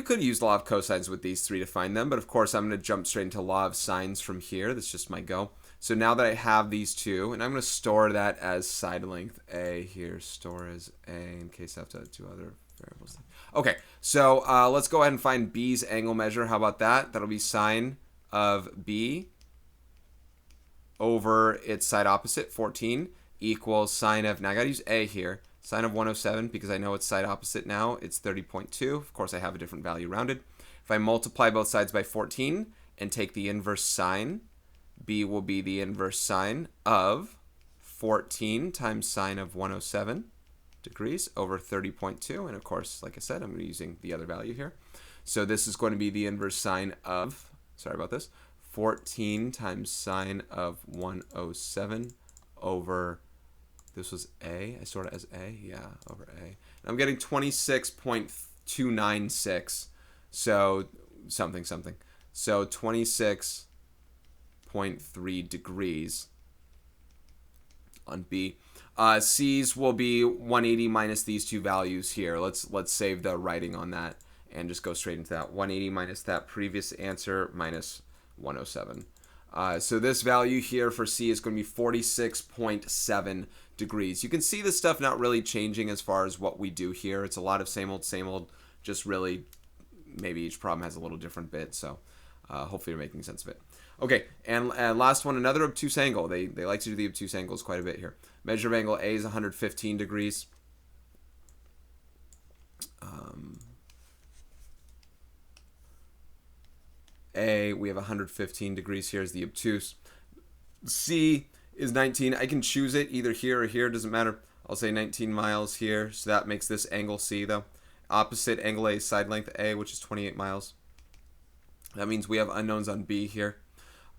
could use law of cosines with these 3 to find them, but of course I'm going to jump straight into law of sines from here. That's just my go. So now that I have these 2, and I'm going to store that as side length A here, store as A in case I have to do other variables. Okay, so let's go ahead and find B's angle measure. How about that? That'll be sine of B over its side opposite, 14, equals sine of, now I got to use A here, sine of 107 because I know it's side opposite now. It's 30.2. Of course, I have a different value rounded. If I multiply both sides by 14 and take the inverse sine, B will be the inverse sine of 14 times sine of 107 degrees over 30.2. And of course, like I said, I'm using the other value here. So this is going to be the inverse sine of, sorry about this, 14 times sine of 107 over, this was A, I stored it as A, yeah, over A. And I'm getting 26.296, so something. So 26.3 degrees on B. C's will be 180 minus these 2 values here. Let's save the writing on that and just go straight into that. 180 minus that previous answer minus 107. So this value here for C is going to be 46.7 degrees. You can see this stuff not really changing as far as what we do here. It's a lot of same old, just really maybe each problem has a little different bit. So hopefully you're making sense of it. Okay, and last one, another obtuse angle. They like to do the obtuse angles quite a bit here. Measure of angle A is 115 degrees. A, we have 115 degrees here is the obtuse. C is 19. I can choose it either here or here, doesn't matter. I'll say 19 miles here, so that makes this angle C though. Opposite angle A is side length A, which is 28 miles. That means we have unknowns on B here.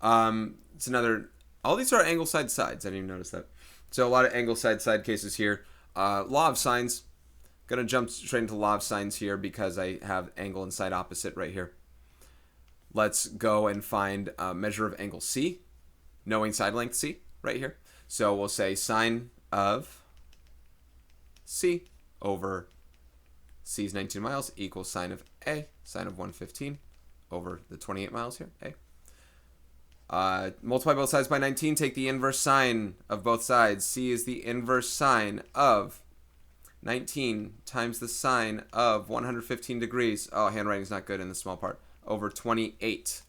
It's another, all these are angle side sides. I didn't even notice that. So a lot of angle side cases here. Law of sines. Gonna jump straight into law of sines here because I have angle and side opposite right here. Let's go and find a measure of angle C, knowing side length C right here. So we'll say sine of C over C is 19 miles equals sine of A, sine of 115 over the 28 miles here, A. Multiply both sides by 19. Take the inverse sine of both sides. C is the inverse sine of 19 times the sine of 115 degrees. Oh, handwriting's not good in the small part. Over 28.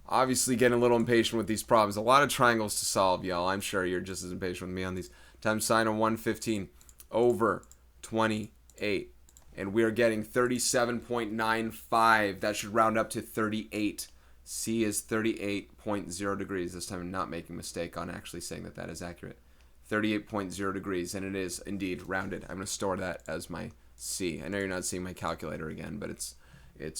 Obviously getting a little impatient with these problems. A lot of triangles to solve, y'all. I'm sure you're just as impatient with me on these. Times sine of 115 over 28. And we are getting 37.95. That should round up to 38. C is 38.0 degrees. This time I'm not making a mistake on actually saying that that is accurate. 38.0 degrees, and it is indeed rounded. I'm going to store that as my C. I know you're not seeing my calculator again, but it's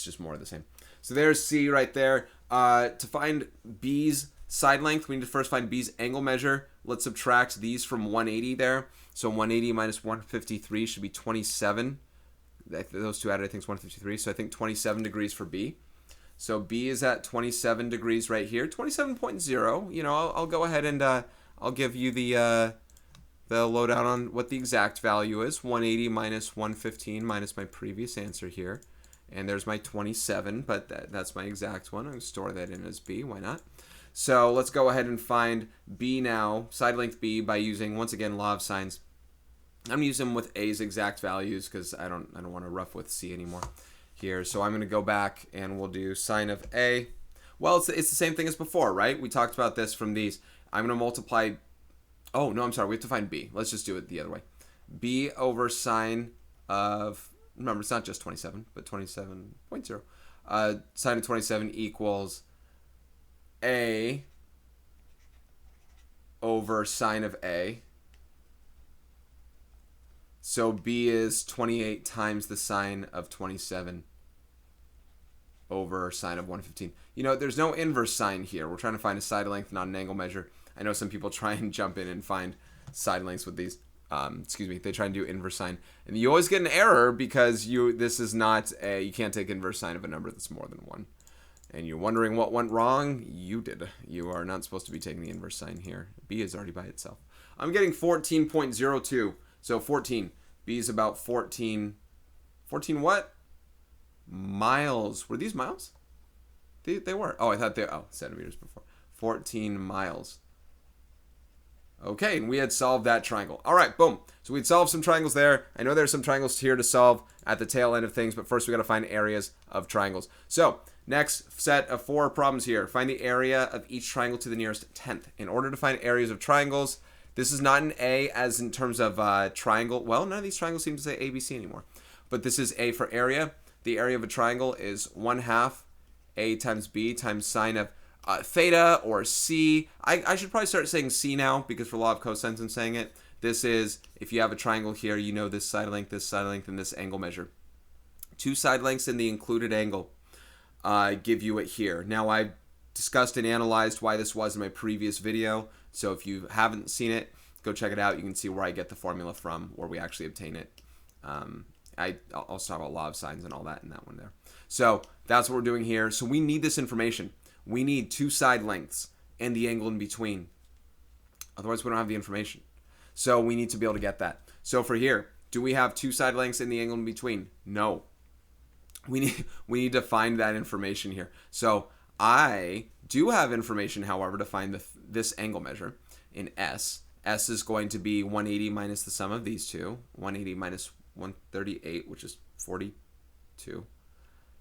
just more of the same. So there's C right there. To find B's side length, we need to first find B's angle measure. Let's subtract these from 180 there. So 180 minus 153 should be 27. Those two added, I think, is 153. So I think 27 degrees for B. So B is at 27 degrees right here. 27.0. You know, I'll go ahead and I'll give you the lowdown on what the exact value is. 180 minus 115 minus my previous answer here. And there's my 27, but that's my exact one. I'm going to store that in as B. Why not? So let's go ahead and find B now, side length B, by using, once again, law of sines. I'm going to use them with A's exact values because I don't want to rough with C anymore here. So I'm going to go back and we'll do sine of A. Well, it's the same thing as before, right? We talked about this from these. I'm going to multiply. Oh, no, I'm sorry. We have to find B. Let's just do it the other way. B over sine of, remember, it's not just 27, but 27.0. Sine of 27 equals A over sine of A. So B is 28 times the sine of 27 over sine of 115. You know, there's no inverse sine here. We're trying to find a side length, not an angle measure. I know some people try and jump in and find side lengths with these. They try and do inverse sine. And you always get an error because this is not you can't take inverse sine of a number that's more than 1. And you're wondering what went wrong? You did. You are not supposed to be taking the inverse sine here. B is already by itself. I'm getting 14.02. So 14. B is about 14. 14 what? Miles. Were these miles? They were. Oh, I thought centimeters before. 14 miles. Okay, and we had solved that triangle. All right, boom. So we'd solved some triangles there. I know there's some triangles here to solve at the tail end of things, but first we got to find areas of triangles. So next set of 4 problems here. Find the area of each triangle to the nearest tenth. In order to find areas of triangles, this is not an A as in terms of triangle. Well, none of these triangles seem to say ABC anymore. But this is A for area. The area of a triangle is 1/2 A times B times sine of theta or C. I should probably start saying C now because for law of cosines I'm saying it. This is, if you have a triangle here, you know this side length, and this angle measure. 2 side lengths in the included angle give you it here. Now I discussed and analyzed why this was in my previous video. So if you haven't seen it, go check it out. You can see where I get the formula from, where we actually obtain it. I'll talk about law of sines and all that in that one there. So that's what we're doing here. So we need this information. We need 2 side lengths and the angle in between. Otherwise, we don't have the information. So we need to be able to get that. So for here, do we have 2 side lengths and the angle in between? No. We need to find that information here. So I do have information, however, to find this angle measure in S. S is going to be 180 minus the sum of these two. 180 minus 138, which is 42.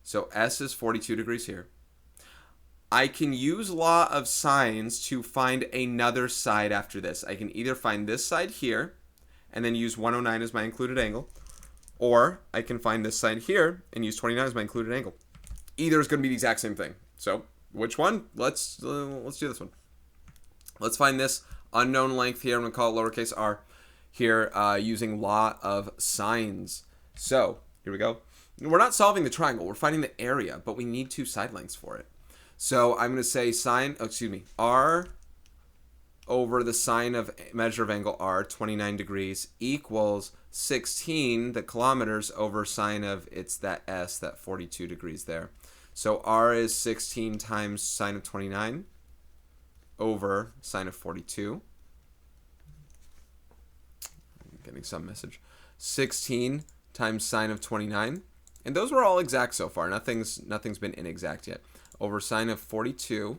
So S is 42 degrees here. I can use law of sines to find another side after this. I can either find this side here and then use 109 as my included angle, or I can find this side here and use 29 as my included angle. Either is going to be the exact same thing. So which one? Let's do this one. Let's find this unknown length here. I'm going to call it lowercase r here using law of sines. So here we go. We're not solving the triangle. We're finding the area, but we need 2 side lengths for it. So I'm going to say r over the sine of measure of angle r, 29 degrees, equals 16, the kilometers, over sine of, it's that S, that 42 degrees there. So r is 16 times sine of 29 over sine of 42. I'm getting some message. 16 times sine of 29. And those were all exact so far. Nothing's been inexact yet. Over sine of 42.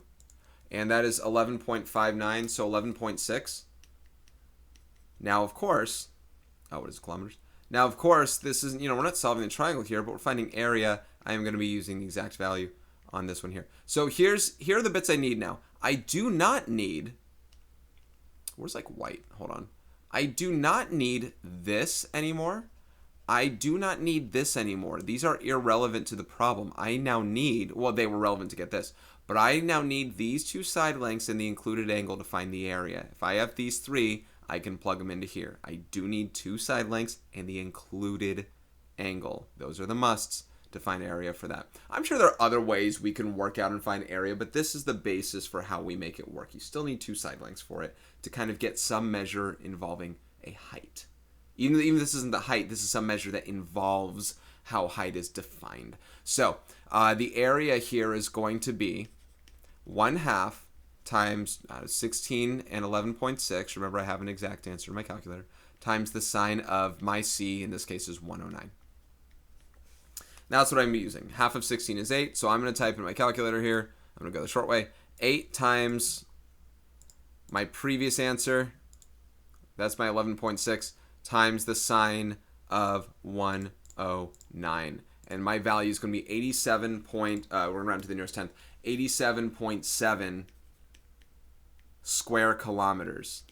and that is 11.59, so 11.6. Now, of course, what is it, kilometers? Now, of course, this isn't, we're not solving the triangle here, but we're finding area. I am going to be using the exact value on this one here. So here are the bits I need now. I do not need, where's like white? Hold on. I do not need this anymore. I do not need this anymore. These are irrelevant to the problem. I now need, well, they were relevant to get this, but I now need these two side lengths and the included angle to find the area. If I have these three, I can plug them into here. I do need two side lengths and the included angle. Those are the musts to find area for that. I'm sure there are other ways we can work out and find area, but this is the basis for how we make it work. You still need two side lengths for it to kind of get some measure involving a height. Even if this isn't the height, this is some measure that involves how height is defined. So the area here is going to be 1/2 times 16 and 11.6. Remember, I have an exact answer in my calculator. Times the sine of my c, in this case, is 109. Now that's what I'm using. Half of 16 is 8, so I'm going to type in my calculator here. I'm going to go the short way. 8 times my previous answer, that's my 11.6, times the sine of 109. And my value is going to be 87 we're going to round to the nearest tenth, 87.7 square kilometers.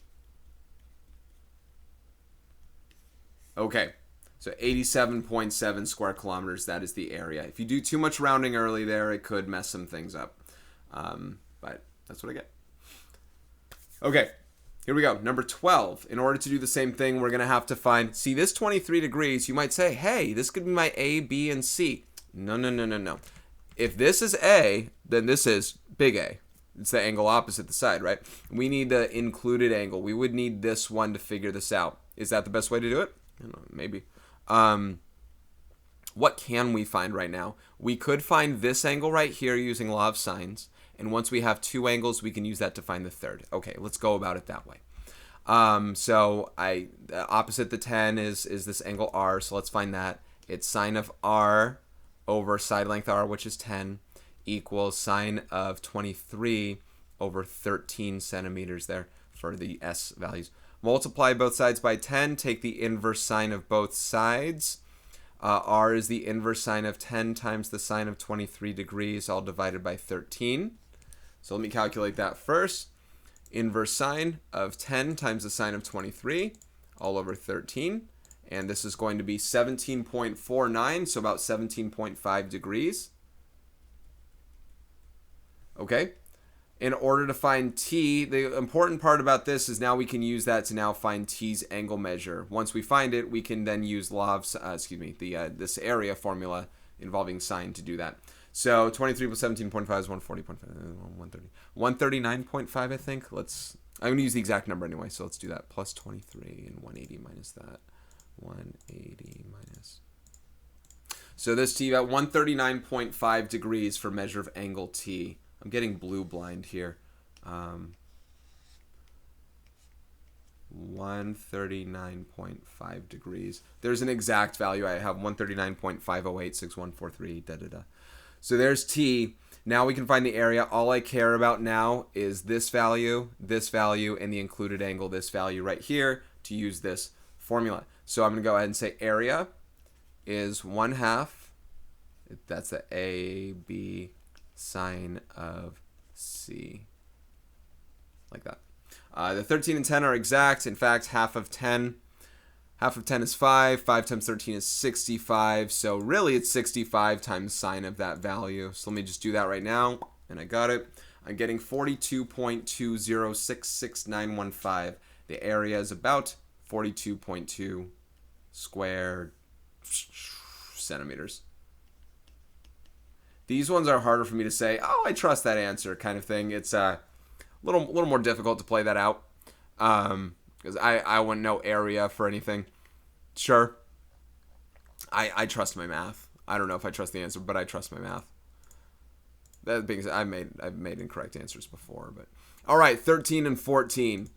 Okay, so 87.7 square kilometers, that is the area. If you do too much rounding early there, it could mess some things up. But that's what I get. Okay, here we go. Number 12. In order to do the same thing, we're going to have to find, see this 23 degrees, you might say, hey, this could be my A, B, and C. No, no, no, no, no. If this is A, then this is big A. It's the angle opposite the side, right? We need the included angle. We would need this one to figure this out. Is that the best way to do it? I don't know, maybe. What can we find right now? We could find this angle right here using law of sines. And once we have two angles, we can use that to find the third. Okay, let's go about it that way. So opposite the 10 is this angle R, so let's find that. It's sine of R over side length R, which is 10, equals sine of 23 over 13 centimeters there for the S values. Multiply both sides by 10, take the inverse sine of both sides. R is the inverse sine of 10 times the sine of 23 degrees, all divided by 13. So let me calculate that first. Inverse sine of 10 times the sine of 23, all over 13. And this is going to be 17.49, so about 17.5 degrees. Okay. In order to find T, the important part about this is now we can use that to now find T's angle measure. Once we find it, we can then use law of, this area formula involving sine to do that. So 23 plus 17.5 is 140.5, 130. 139.5, I think. I'm going to use the exact number anyway, so let's do that. Plus 23 and 180 minus that. 180 minus. So this T at 139.5 degrees for measure of angle T. I'm getting blue blind here. 139.5 degrees. There's an exact value. I have 139.5086143. Da da da. So there's T. Now we can find the area. All I care about now is this value, and the included angle, this value right here, to use this formula. So I'm going to go ahead and say area is 1/2. That's the A, B, sine of C. Like that. The 13 and 10 are exact. In fact, half of 10 is 5. 5 times 13 is 65. So really it's 65 times sine of that value. So let me just do that right now. And I got it. I'm getting 42.2066915. The area is about 42.2 square centimeters. These ones are harder for me to say, oh, I trust that answer kind of thing. It's a little more difficult to play that out because I wouldn't know area for anything. Sure, I trust my math. I don't know if I trust the answer, but I trust my math. That being said, I've made incorrect answers before, but all right, 13 and 14.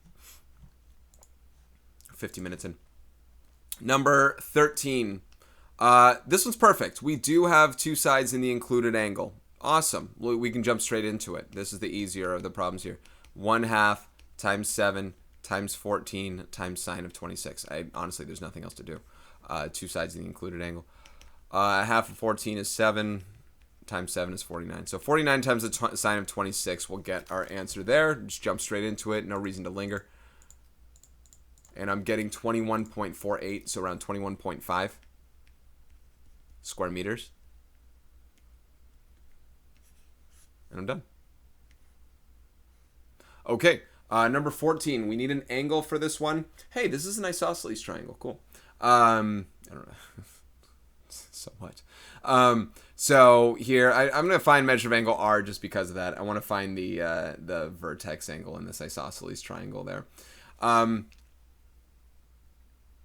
50 minutes in. Number 13. This one's perfect. We do have two sides in the included angle. Awesome. We can jump straight into it. This is the easier of the problems here. 1/2 times 7 times 14 times sine of 26. Honestly, there's nothing else to do. Two sides of the included angle. Half of 14 is 7 times 7 is 49. So 49 times the sine of 26 will get our answer there. Just jump straight into it. No reason to linger. And I'm getting 21.48, so around 21.5 square meters. And I'm done. Okay, number 14. We need an angle for this one. Hey, this is an isosceles triangle. Cool. I don't know. So much. So here, I'm going to find measure of angle R just because of that. I want to find the vertex angle in this isosceles triangle there.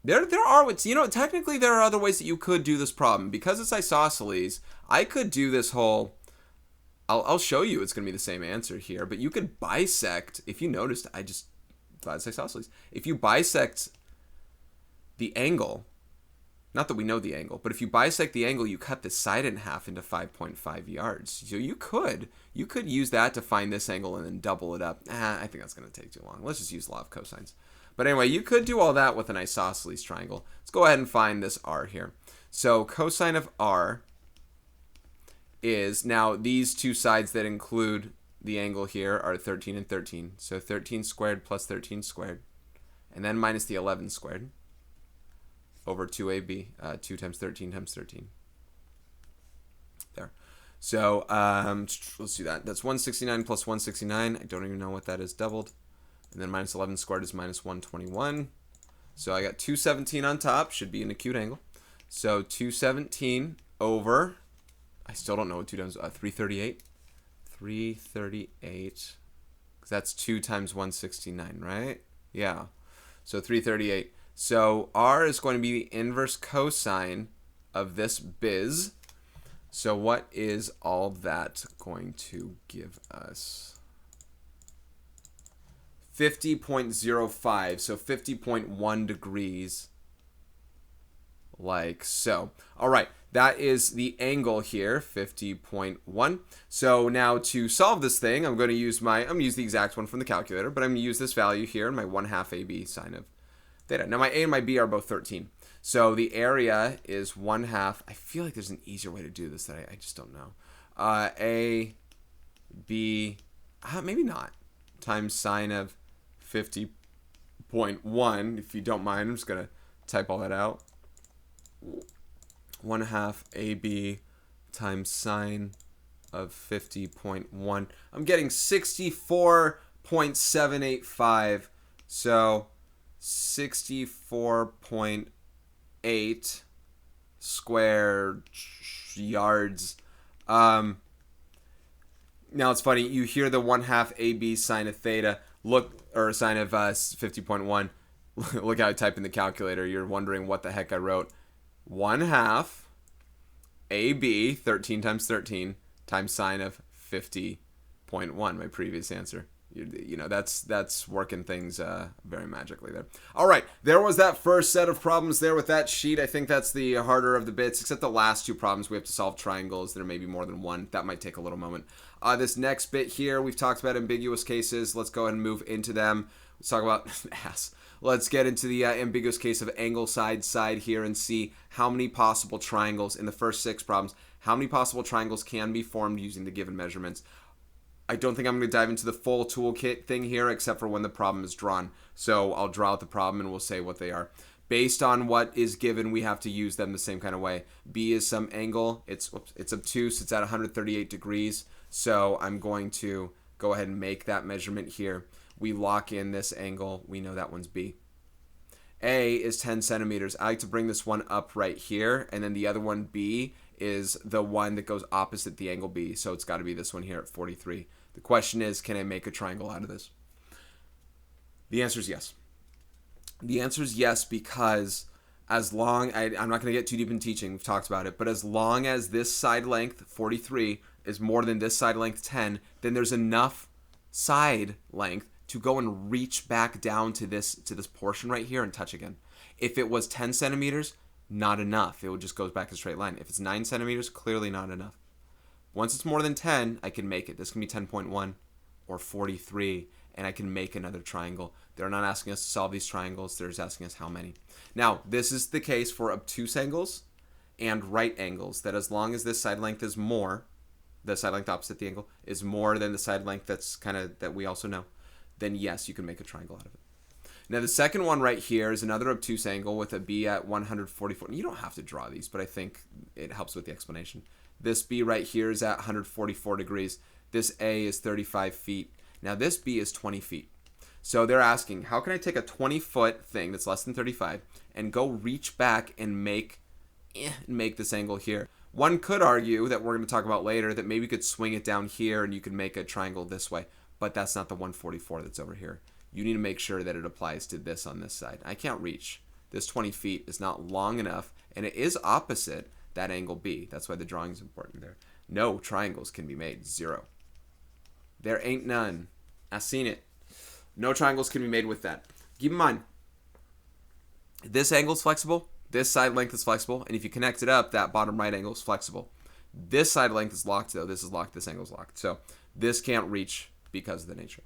There are, technically there are other ways that you could do this problem. Because it's isosceles, I could do this whole, I'll show you it's going to be the same answer here, but you could bisect, if you noticed, I just thought it's isosceles. If you bisect the angle, not that we know the angle, but if you bisect the angle, you cut this side in half into 5.5 yards. So you could use that to find this angle and then double it up. I think that's going to take too long. Let's just use law of cosines. But anyway, you could do all that with an isosceles triangle. Let's go ahead and find this R here. So cosine of R is, now these two sides that include the angle here are 13 and 13. So 13 squared plus 13 squared. And then minus the 11 squared over 2ab, 2 times 13 times 13. There. So let's do that. That's 169 plus 169. I don't even know what that is doubled. And then minus 11 squared is minus 121. So I got 217 on top. Should be an acute angle. So 217 over, I still don't know what 2 times, 338. 338. Because that's 2 times 169, right? Yeah. So 338. So R is going to be the inverse cosine of this biz. So what is all that going to give us? 50.05, so 50.1 degrees, like so. All right, that is the angle here, 50.1. So now to solve this thing, I'm going to use the exact one from the calculator, but I'm going to use this value here, my 1/2 AB sine of theta. Now my A and my B are both 13. So the area is 1/2. I feel like there's an easier way to do this that I just don't know. A, B, maybe not, times sine of 50.1, if you don't mind. I'm just going to type all that out. 1/2 AB times sine of 50.1. I'm getting 64.785. So 64.8 square yards. Now it's funny. You hear the 1/2 AB sine of theta. Or sine of 50.1. Look how I type in the calculator. You're wondering what the heck I wrote. 1/2 AB, 13 times 13, times sine of 50.1, my previous answer. That's working things very magically there. All right, there was that first set of problems there with that sheet. I think that's the harder of the bits, except the last two problems we have to solve triangles. There may be more than one. That might take a little moment. This next bit here, we've talked about ambiguous cases. Let's go ahead and move into them. Let's talk about Let's get into the ambiguous case of angle side here and see how many possible triangles in the first 6 problems, how many possible triangles can be formed using the given measurements. I don't think I'm going to dive into the full toolkit thing here except for when the problem is drawn. So I'll draw out the problem and we'll say what they are. Based on what is given, we have to use them the same kind of way. B is some angle. It's obtuse. It's at 138 degrees. So I'm going to go ahead and make that measurement here. We lock in this angle. We know that one's B. A is 10 centimeters. I like to bring this one up right here. And then the other one, B, is the one that goes opposite the angle B. So it's got to be this one here at 43. The question is, can I make a triangle out of this? The answer is yes. The answer is yes because as long, I'm not going to get too deep in teaching, we've talked about it, but as long as this side length, 43, is more than this side length, 10, then there's enough side length to go and reach back down to this portion right here and touch again. If it was 10 centimeters, not enough. It would just go back a straight line. If it's 9 centimeters, clearly not enough. Once it's more than 10, I can make it. This can be 10.1 or 43, and I can make another triangle. They're not asking us to solve these triangles. They're just asking us how many. Now, this is the case for obtuse angles and right angles, that as long as this side length is more, the side length opposite the angle, is more than the side length that we also know, then yes, you can make a triangle out of it. Now, the second one right here is another obtuse angle with a B at 144. You don't have to draw these, but I think it helps with the explanation. This B right here is at 144 degrees. This A is 35 feet. Now, this B is 20 feet. So they're asking, how can I take a 20-foot thing that's less than 35 and go reach back and make this angle here? One could argue that we're going to talk about later that maybe you could swing it down here and you could make a triangle this way, but that's not the 144 that's over here. You need to make sure that it applies to this on this side. I can't reach. This 20 feet is not long enough, and it is opposite that angle B. That's why the drawing is important there. No triangles can be made. 0. There ain't none. I seen it. No triangles can be made with that. Keep in mind, this angle is flexible. This side length is flexible. And if you connect it up, that bottom right angle is flexible. This side length is locked, though. This is locked. This angle is locked. So this can't reach because of the nature.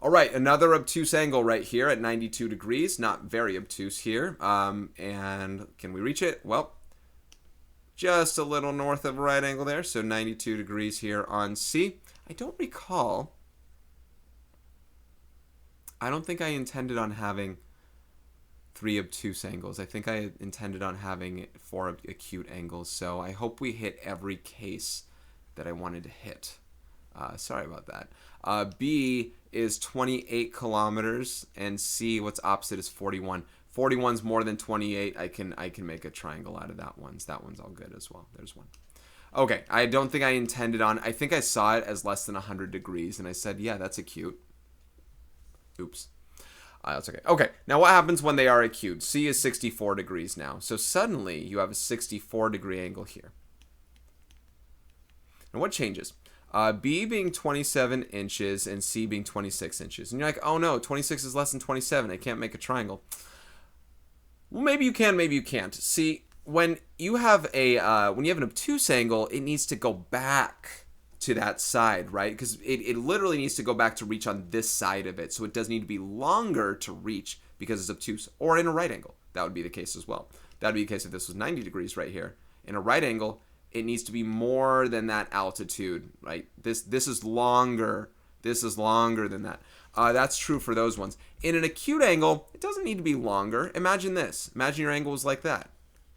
All right, another obtuse angle right here at 92 degrees. Not very obtuse here. And can we reach it? Well, just a little north of a right angle there. So 92 degrees here on C. I don't recall. I don't think I intended on having 3 obtuse angles. I think I intended on having 4 acute angles. So I hope we hit every case that I wanted to hit. Sorry about that. B is 28 kilometers, and C, what's opposite, is 41. 41's more than 28. I can make a triangle out of that one. That one's all good as well. There's one. Okay, I don't think I intended on. I think I saw it as less than 100 degrees, and I said, yeah, that's acute. Oops. That's okay. Okay, now what happens when they are acute? C is 64 degrees now. So suddenly you have a 64 degree angle here. And what changes? B being 27 inches and C being 26 inches. And you're like, oh no, 26 is less than 27. I can't make a triangle. Well, maybe you can, maybe you can't. See, when you have an obtuse angle, it needs to go back to that side, right? Because it literally needs to go back to reach on this side of it. So it does need to be longer to reach because it's obtuse. Or in a right angle, that would be the case as well. That would be the case if this was 90 degrees right here. In a right angle, it needs to be more than that altitude, right? This is longer. This is longer than that. That's true for those ones. In an acute angle, it doesn't need to be longer. Imagine this. Imagine your angle was like that.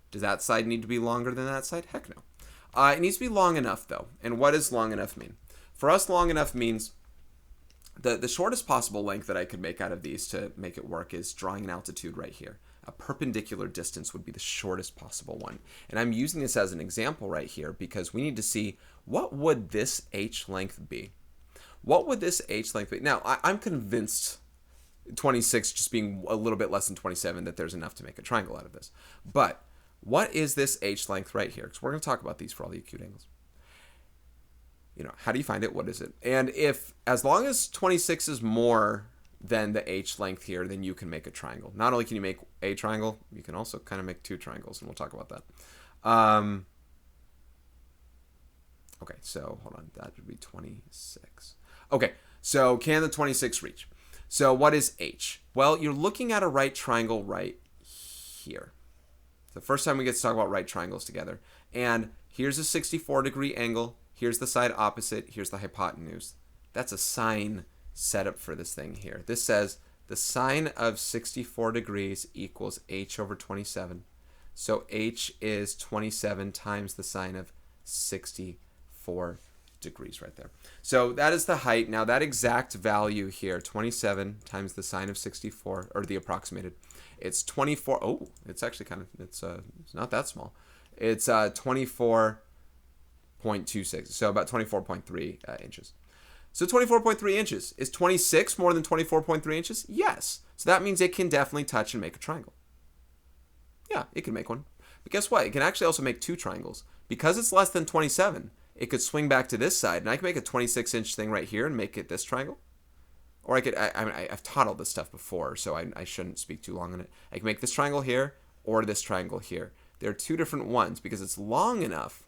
Does that side need to be longer than that side? Heck no. It needs to be long enough, though. And what does long enough mean? For us, long enough means the shortest possible length that I could make out of these to make it work is drawing an altitude right here. A perpendicular distance would be the shortest possible one. And I'm using this as an example right here because we need to see what would this h length be. What would this h length be? Now, I'm convinced 26 just being a little bit less than 27 that there's enough to make a triangle out of this. But what is this h length right here? Because we're going to talk about these for all the acute angles. How do you find it? What is it? And as long as 26 is more than the h length here, then you can make a triangle. Not only can you make a triangle, you can also kind of make 2 triangles, and we'll talk about that. Okay, so hold on. That would be 26. Okay, so can the 26 reach? So what is h? Well, you're looking at a right triangle right here. The first time we get to talk about right triangles together. And here's a 64 degree angle. Here's the side opposite. Here's the hypotenuse. That's a sine setup for this thing here. This says the sine of 64 degrees equals h over 27. So h is 27 times the sine of 64 degrees right there. So that is the height. Now that exact value here, 27 times the sine of 64, or the approximated, it's 24. Oh, it's actually it's not that small. It's 24.26, so about 24.3 inches. So 24.3 inches. Is 26 more than 24.3 inches? Yes. So that means it can definitely touch and make a triangle. Yeah, it can make one. But guess what? It can actually also make 2 triangles. Because it's less than 27, it could swing back to this side, and I can make a 26-inch thing right here and make it this triangle. Or I've taught all this stuff before, so I shouldn't speak too long on it. I can make this triangle here or this triangle here. There are 2 different ones because it's long enough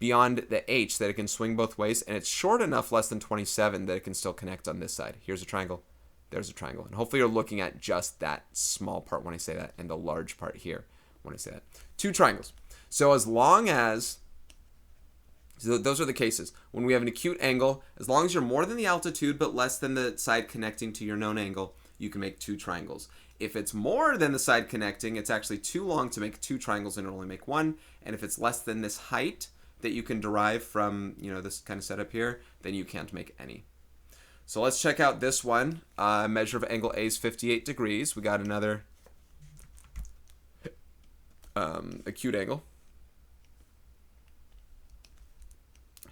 beyond the H that it can swing both ways, and it's short enough, less than 27, that it can still connect on this side. Here's a triangle. There's a triangle. And hopefully you're looking at just that small part when I say that, and the large part here when I say that. 2 triangles. So as long as, so those are the cases. When we have an acute angle, as long as you're more than the altitude but less than the side connecting to your known angle, you can make 2 triangles. If it's more than the side connecting, it's actually too long to make 2 triangles and only make 1. And if it's less than this height that you can derive from, this kind of setup here, then you can't make any. So let's check out this one. Measure of angle A is 58 degrees. We got another acute angle.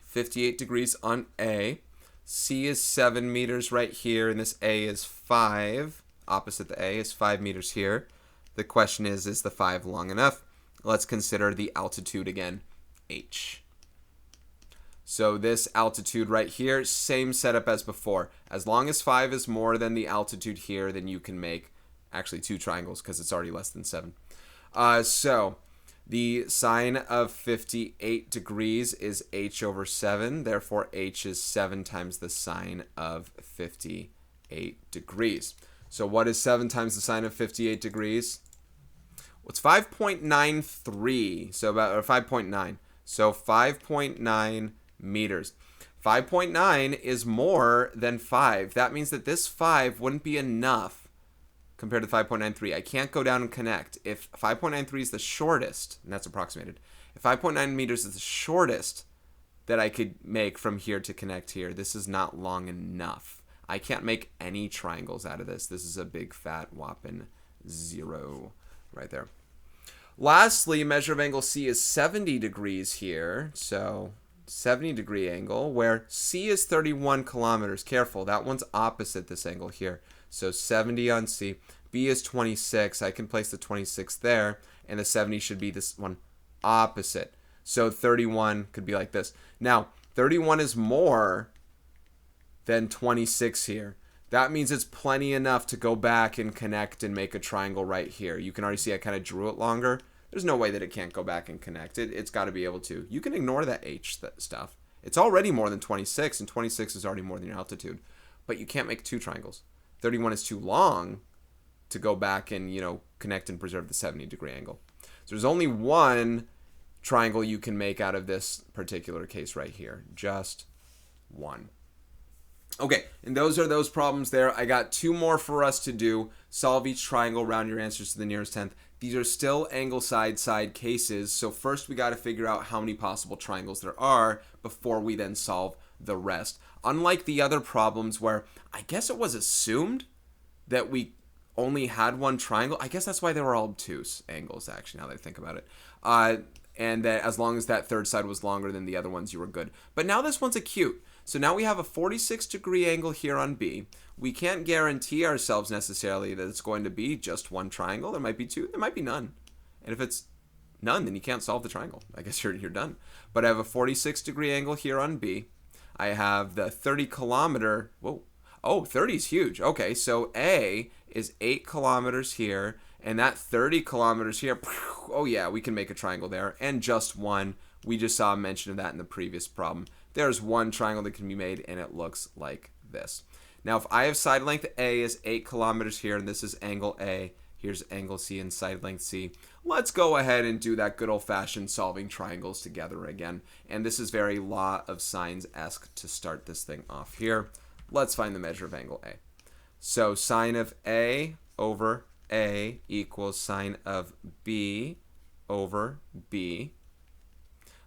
58 degrees on A. C is 7 meters right here, and this A is 5. Opposite the A is 5 meters here. The question is the 5 long enough? Let's consider the altitude again, H. So this altitude right here, same setup as before. As long as 5 is more than the altitude here, then you can make actually 2 triangles because it's already less than 7. So the sine of 58 degrees is H over 7. Therefore, H is 7 times the sine of 58 degrees. So what is 7 times the sine of 58 degrees? Well, it's 5.93. So about, or 5.9. So 5.9 meters. 5.9 is more than 5. That means that this 5 wouldn't be enough compared to 5.93. I can't go down and connect. If 5.93 is the shortest, and that's approximated, if 5.9 meters is the shortest that I could make from here to connect here, this is not long enough. I can't make any triangles out of this. This is a big fat whopping 0 right there. Lastly, measure of angle C is 70 degrees here. So 70 degree angle where C is 31 kilometers. Careful, that one's opposite this angle here. So 70 on C. B is 26. I can place the 26 there, and the 70 should be this one opposite. So 31 could be like this. Now, 31 is more than 26 here. That means it's plenty enough to go back and connect and make a triangle right here. You can already see I kind of drew it longer. There's no way that it can't go back and connect it. It's got to be able to. You can ignore that H stuff. It's already more than 26, and 26 is already more than your altitude. But you can't make 2 triangles. 31 is too long to go back and, connect and preserve the 70 degree angle. So there's only one triangle you can make out of this particular case right here. Just one. Okay, and those are those problems there. I got 2 more for us to do. Solve each triangle, round your answers to the nearest tenth. These are still angle side cases, so first we got to figure out how many possible triangles there are before we then solve the rest. Unlike the other problems where I guess it was assumed that we only had one triangle. I guess that's why they were all obtuse angles, actually, now that I think about it. And that as long as that third side was longer than the other ones, you were good. But now this one's acute. So now we have a 46 degree angle here on B. We can't guarantee ourselves necessarily that it's going to be just one triangle. There might be 2. There might be none. And if it's none, then you can't solve the triangle. I guess you're done. But I have a 46 degree angle here on B. I have the 30 kilometer. Whoa. Oh, 30 is huge. Okay, so A is 8 kilometers here. And that 30 kilometers here. Oh, yeah, we can make a triangle there. And just one. We just saw a mention of that in the previous problem. There's one triangle that can be made, and it looks like this. Now, if I have side length A is 8 kilometers here, and this is angle A, here's angle C and side length C, let's go ahead and do that good old-fashioned solving triangles together again. And this is very law of sines-esque to start this thing off here. Let's find the measure of angle A. So sine of A over A equals sine of B over B.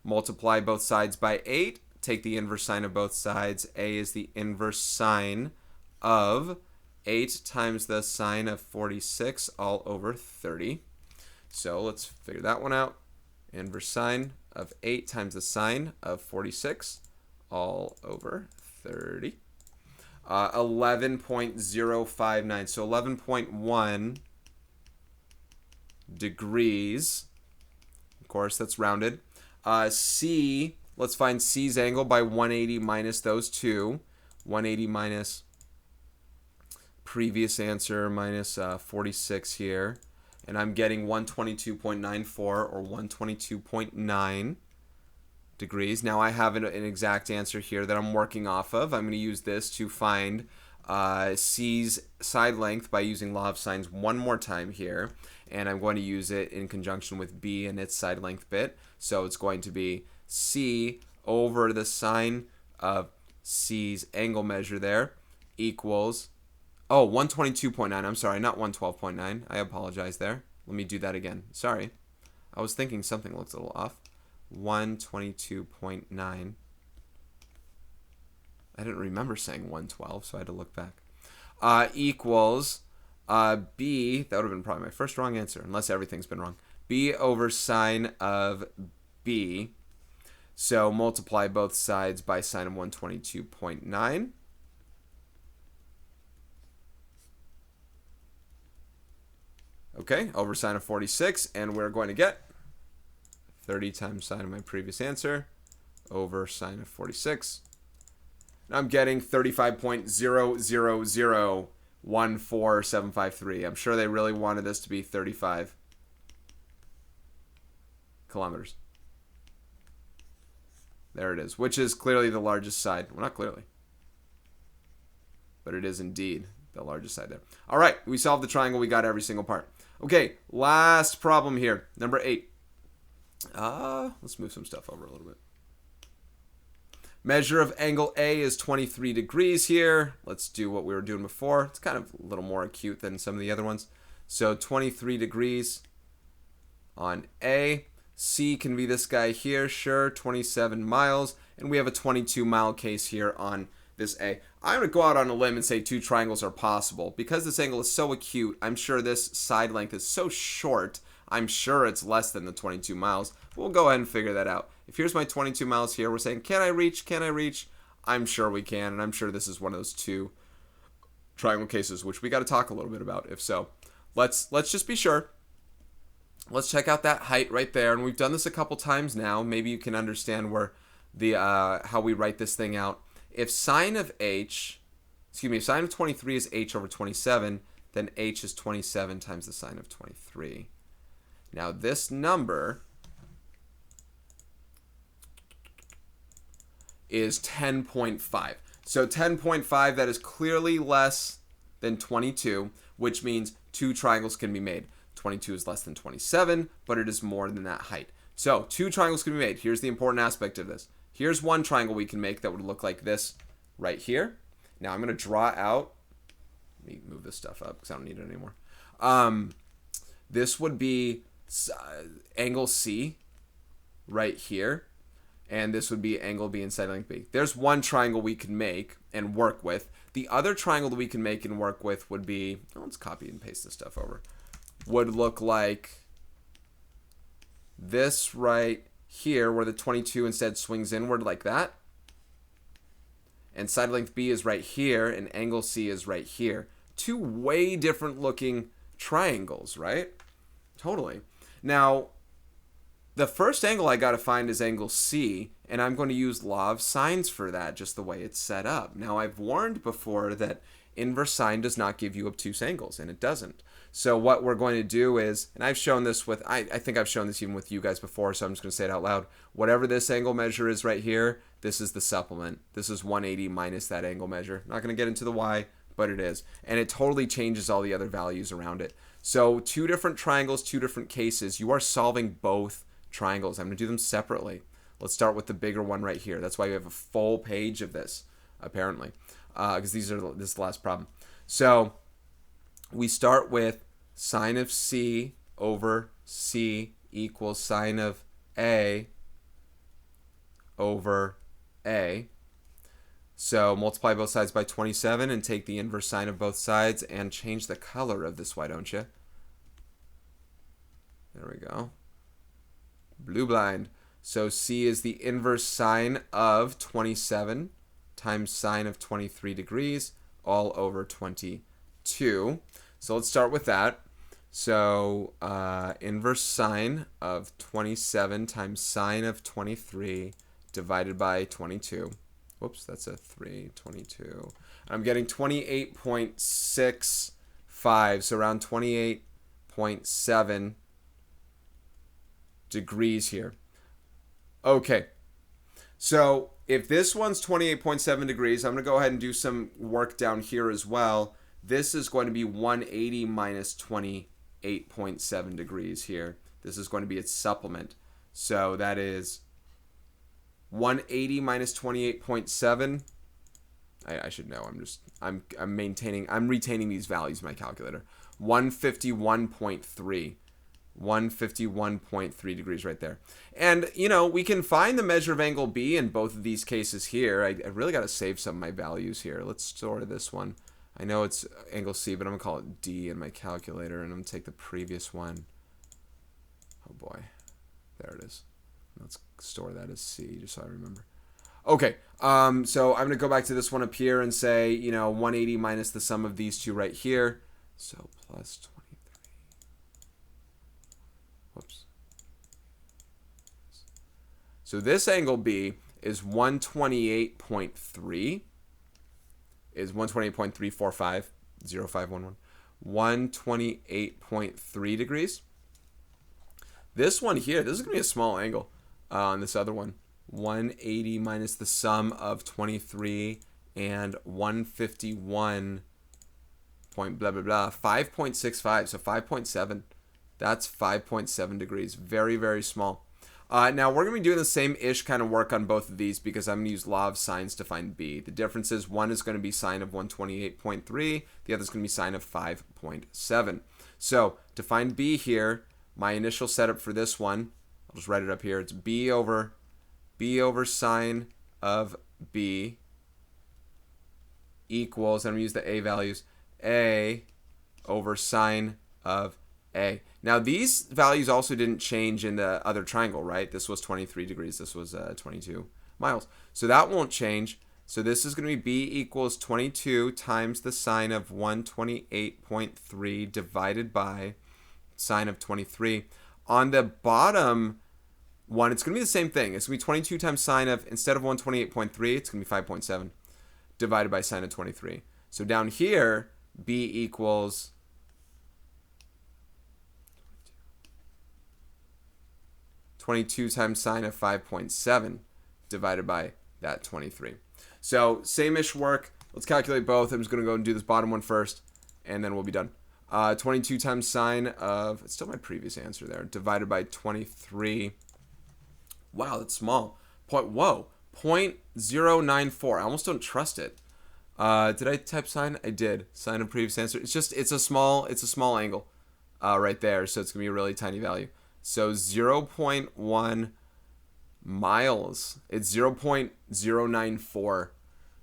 Multiply both sides by 8. Take the inverse sine of both sides. A is the inverse sine of 8 times the sine of 46 all over 30. So let's figure that one out. Inverse sine of 8 times the sine of 46 all over 30. 11.059. So 11.1 degrees. Of course, that's rounded. C, let's find C's angle by 180 minus those 2. 180 minus previous answer minus 46 here. And I'm getting 122.94 or 122.9. degrees. Now I have an exact answer here that I'm working off of. I'm going to use this to find C's side length by using law of sines one more time here. And I'm going to use it in conjunction with B and its side length bit. So it's going to be C over the sine of C's angle measure there equals, 122.9. I'm sorry, not 112.9. I apologize there. Let me do that again. Sorry. I was thinking something looks a little off. 122.9. I didn't remember saying 112, so I had to look back. Equals B, that would have been probably my first wrong answer, unless everything's been wrong. B over sine of B. So multiply both sides by sine of 122.9. Okay, over sine of 46, and we're going to get 30 times sine of my previous answer over sine of 46. And I'm getting 35.00014753. I'm sure they really wanted this to be 35 kilometers. There it is, which is clearly the largest side. Well, not clearly, but it is indeed the largest side there. All right, we solved the triangle. We got every single part. Okay, last problem here, number 8. Let's move some stuff over a little bit. Measure of angle A is 23 degrees here. Let's do what we were doing before. It's kind of a little more acute than some of the other ones. So 23 degrees on A. C can be this guy here, sure, 27 miles. And we have a 22-mile case here on this A. I'm going to go out on a limb and say 2 triangles are possible. Because this angle is so acute, I'm sure this side length is so short, I'm sure it's less than the 22 miles. We'll go ahead and figure that out. If here's my 22 miles here, we're saying, can I reach? Can I reach? I'm sure we can, and I'm sure this is one of those 2 triangle cases, which we got to talk a little bit about, if so. Let's just be sure. Let's check out that height right there, and we've done this a couple times now. Maybe you can understand where the how we write this thing out. If sine of 23 is h over 27, then h is 27 times the sine of 23. Now this number is 10.5. So 10.5, that is clearly less than 22, which means 2 triangles can be made. 22 is less than 27, but it is more than that height. So 2 triangles can be made. Here's the important aspect of this. Here's one triangle we can make that would look like this right here. Now I'm going to draw out, let me move this stuff up because I don't need it anymore. This would be angle C right here, and this would be angle B and side length B. There's one triangle we can make and work with. The other triangle that we can make and work with would be, let's copy and paste this stuff over, would look like this right here, where the 22 instead swings inward like that. And side length B is right here, and angle C is right here. 2 way different looking triangles, right? Totally. Now, the first angle I got to find is angle C, and I'm going to use law of sines for that, just the way it's set up. Now, I've warned before that inverse sine does not give you obtuse angles, and it doesn't. So what we're going to do is, and I've shown this with, I think I've shown this even with you guys before, so I'm just going to say it out loud. Whatever this angle measure is right here, this is the supplement. This is 180 minus that angle measure. Not going to get into the y, but it is. And it totally changes all the other values around it. So 2 different triangles, 2 different cases. You are solving both triangles. I'm going to do them separately. Let's start with the bigger one right here. That's why we have a full page of this, apparently, because this is the last problem. So we start with sine of C over C equals sine of A over A. So multiply both sides by 27 and take the inverse sine of both sides and change the color of this, why don't you? There we go. Blue blind. So C is the inverse sine of 27 times sine of 23 degrees all over 22. So let's start with that. So inverse sine of 27 times sine of 23 divided by 22. Whoops, that's a 322. I'm getting 28.65, so around 28.7 degrees here. Okay, So if this one's 28.7 degrees, I'm going to go ahead and do some work down here as well. This is going to be 180 minus 28.7 degrees here. This is going to be its supplement. So that is 180 minus 28.7. I should know. I'm retaining these values in my calculator. 151.3. 151.3 degrees right there. And, you know, we can find the measure of angle B in both of these cases here. I really got to save some of my values here. Let's store this one. I know it's angle C, but I'm going to call it D in my calculator, and I'm going to take the previous one. Oh, boy. There it is. Let's store that as C, just so I remember. Okay, so I'm going to go back to this one up here and say, you know, 180 minus the sum of these two right here. So plus 23. Whoops. So this angle B is 128.3. Is 128.345, 0511. 128.3 degrees. This one here, this is going to be a small angle on this other one. 180 minus the sum of 23 and 151 point blah blah blah, 5.65, so 5.7. That's 5.7 degrees. Very, very small. Now we're going to be doing the same ish kind of work on both of these because I'm going to use law of sines to find B. The difference is one is going to be sine of 128.3, the other is going to be sine of 5.7. So to find B here, my initial setup for this one, I'll just write it up here. It's B over sine of B equals, I'm going to use the A values, A over sine of A. Now these values also didn't change in the other triangle, right? This was 23 degrees, this was 22 miles. So that won't change. So this is going to be B equals 22 times the sine of 128.3 divided by sine of 23. On the bottom one, it's going to be the same thing. It's going to be 22 times sine of, instead of 128.3, it's going to be 5.7 divided by sine of 23. So down here, B equals 22 times sine of 5.7 divided by that 23. So same-ish work. Let's calculate both. I'm just going to go and do this bottom one first, and then we'll be done. 22 times sine of, it's still my previous answer there, divided by 23. Wow, that's small. 0.094. I almost don't trust it. Did I type sine? I did. Sine of previous answer. It's a small angle right there, so it's going to be a really tiny value. So 0.1 miles. It's 0.094.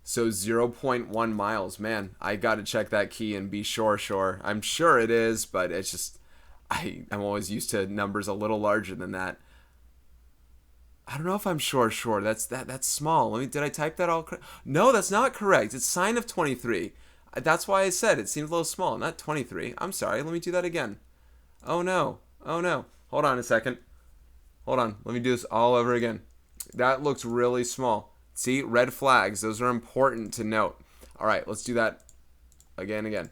So 0.1 miles. Man, I got to check that key and be sure. I'm sure it is, but it's just, I'm always used to numbers a little larger than that. I don't know if I'm sure. That's small. Did I type that all correct? No, that's not correct. It's sine of 23. That's why I said it seems a little small, not 23. I'm sorry. Let me do that again. Oh no. Hold on a second. Hold on. Let me do this all over again. That looks really small. See, red flags. Those are important to note. All right, let's do that again.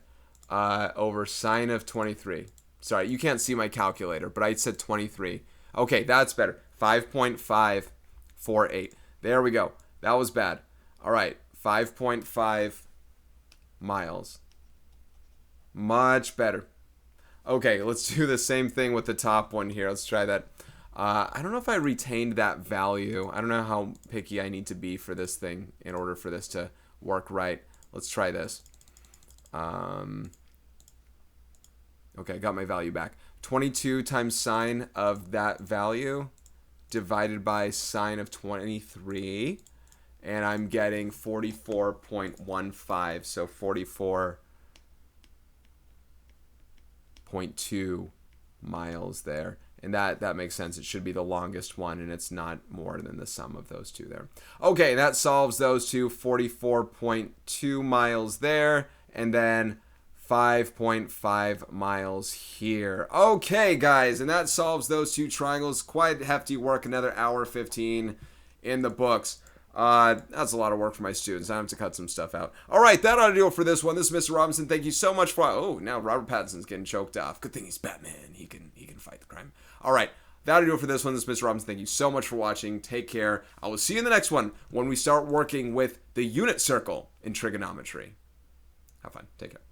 Over sine of 23. Sorry, you can't see my calculator, but I said 23. Okay, that's better. 5.548. There we go. That was bad. All right, 5.5 miles. Much better. Okay, let's do the same thing with the top one here. Let's try that. I don't know if I retained that value. I don't know how picky I need to be for this thing in order for this to work right. Let's try this. Okay, I got my value back. 22 times sine of that value divided by sine of 23. And I'm getting 44.15. So 44.2 miles there. And that makes sense. It should be the longest one, and it's not more than the sum of those two there. Okay, that solves those two. 44.2 miles there, and then 5.5 miles here. Okay, guys, and that solves those two triangles. Quite hefty work, another hour 15 in the books. That's a lot of work for my students. I have to cut some stuff out. All right, that ought to do it for this one. This is Mr. Robinson. Thank you so much for... Oh, now Robert Pattinson's getting choked off. Good thing he's Batman. He can fight the crime. All right. that'll do it for this one. This is Mr. Robinson. Thank you so much for watching. Take care. I will see you in the next one when we start working with the unit circle in trigonometry. Have fun. Take care.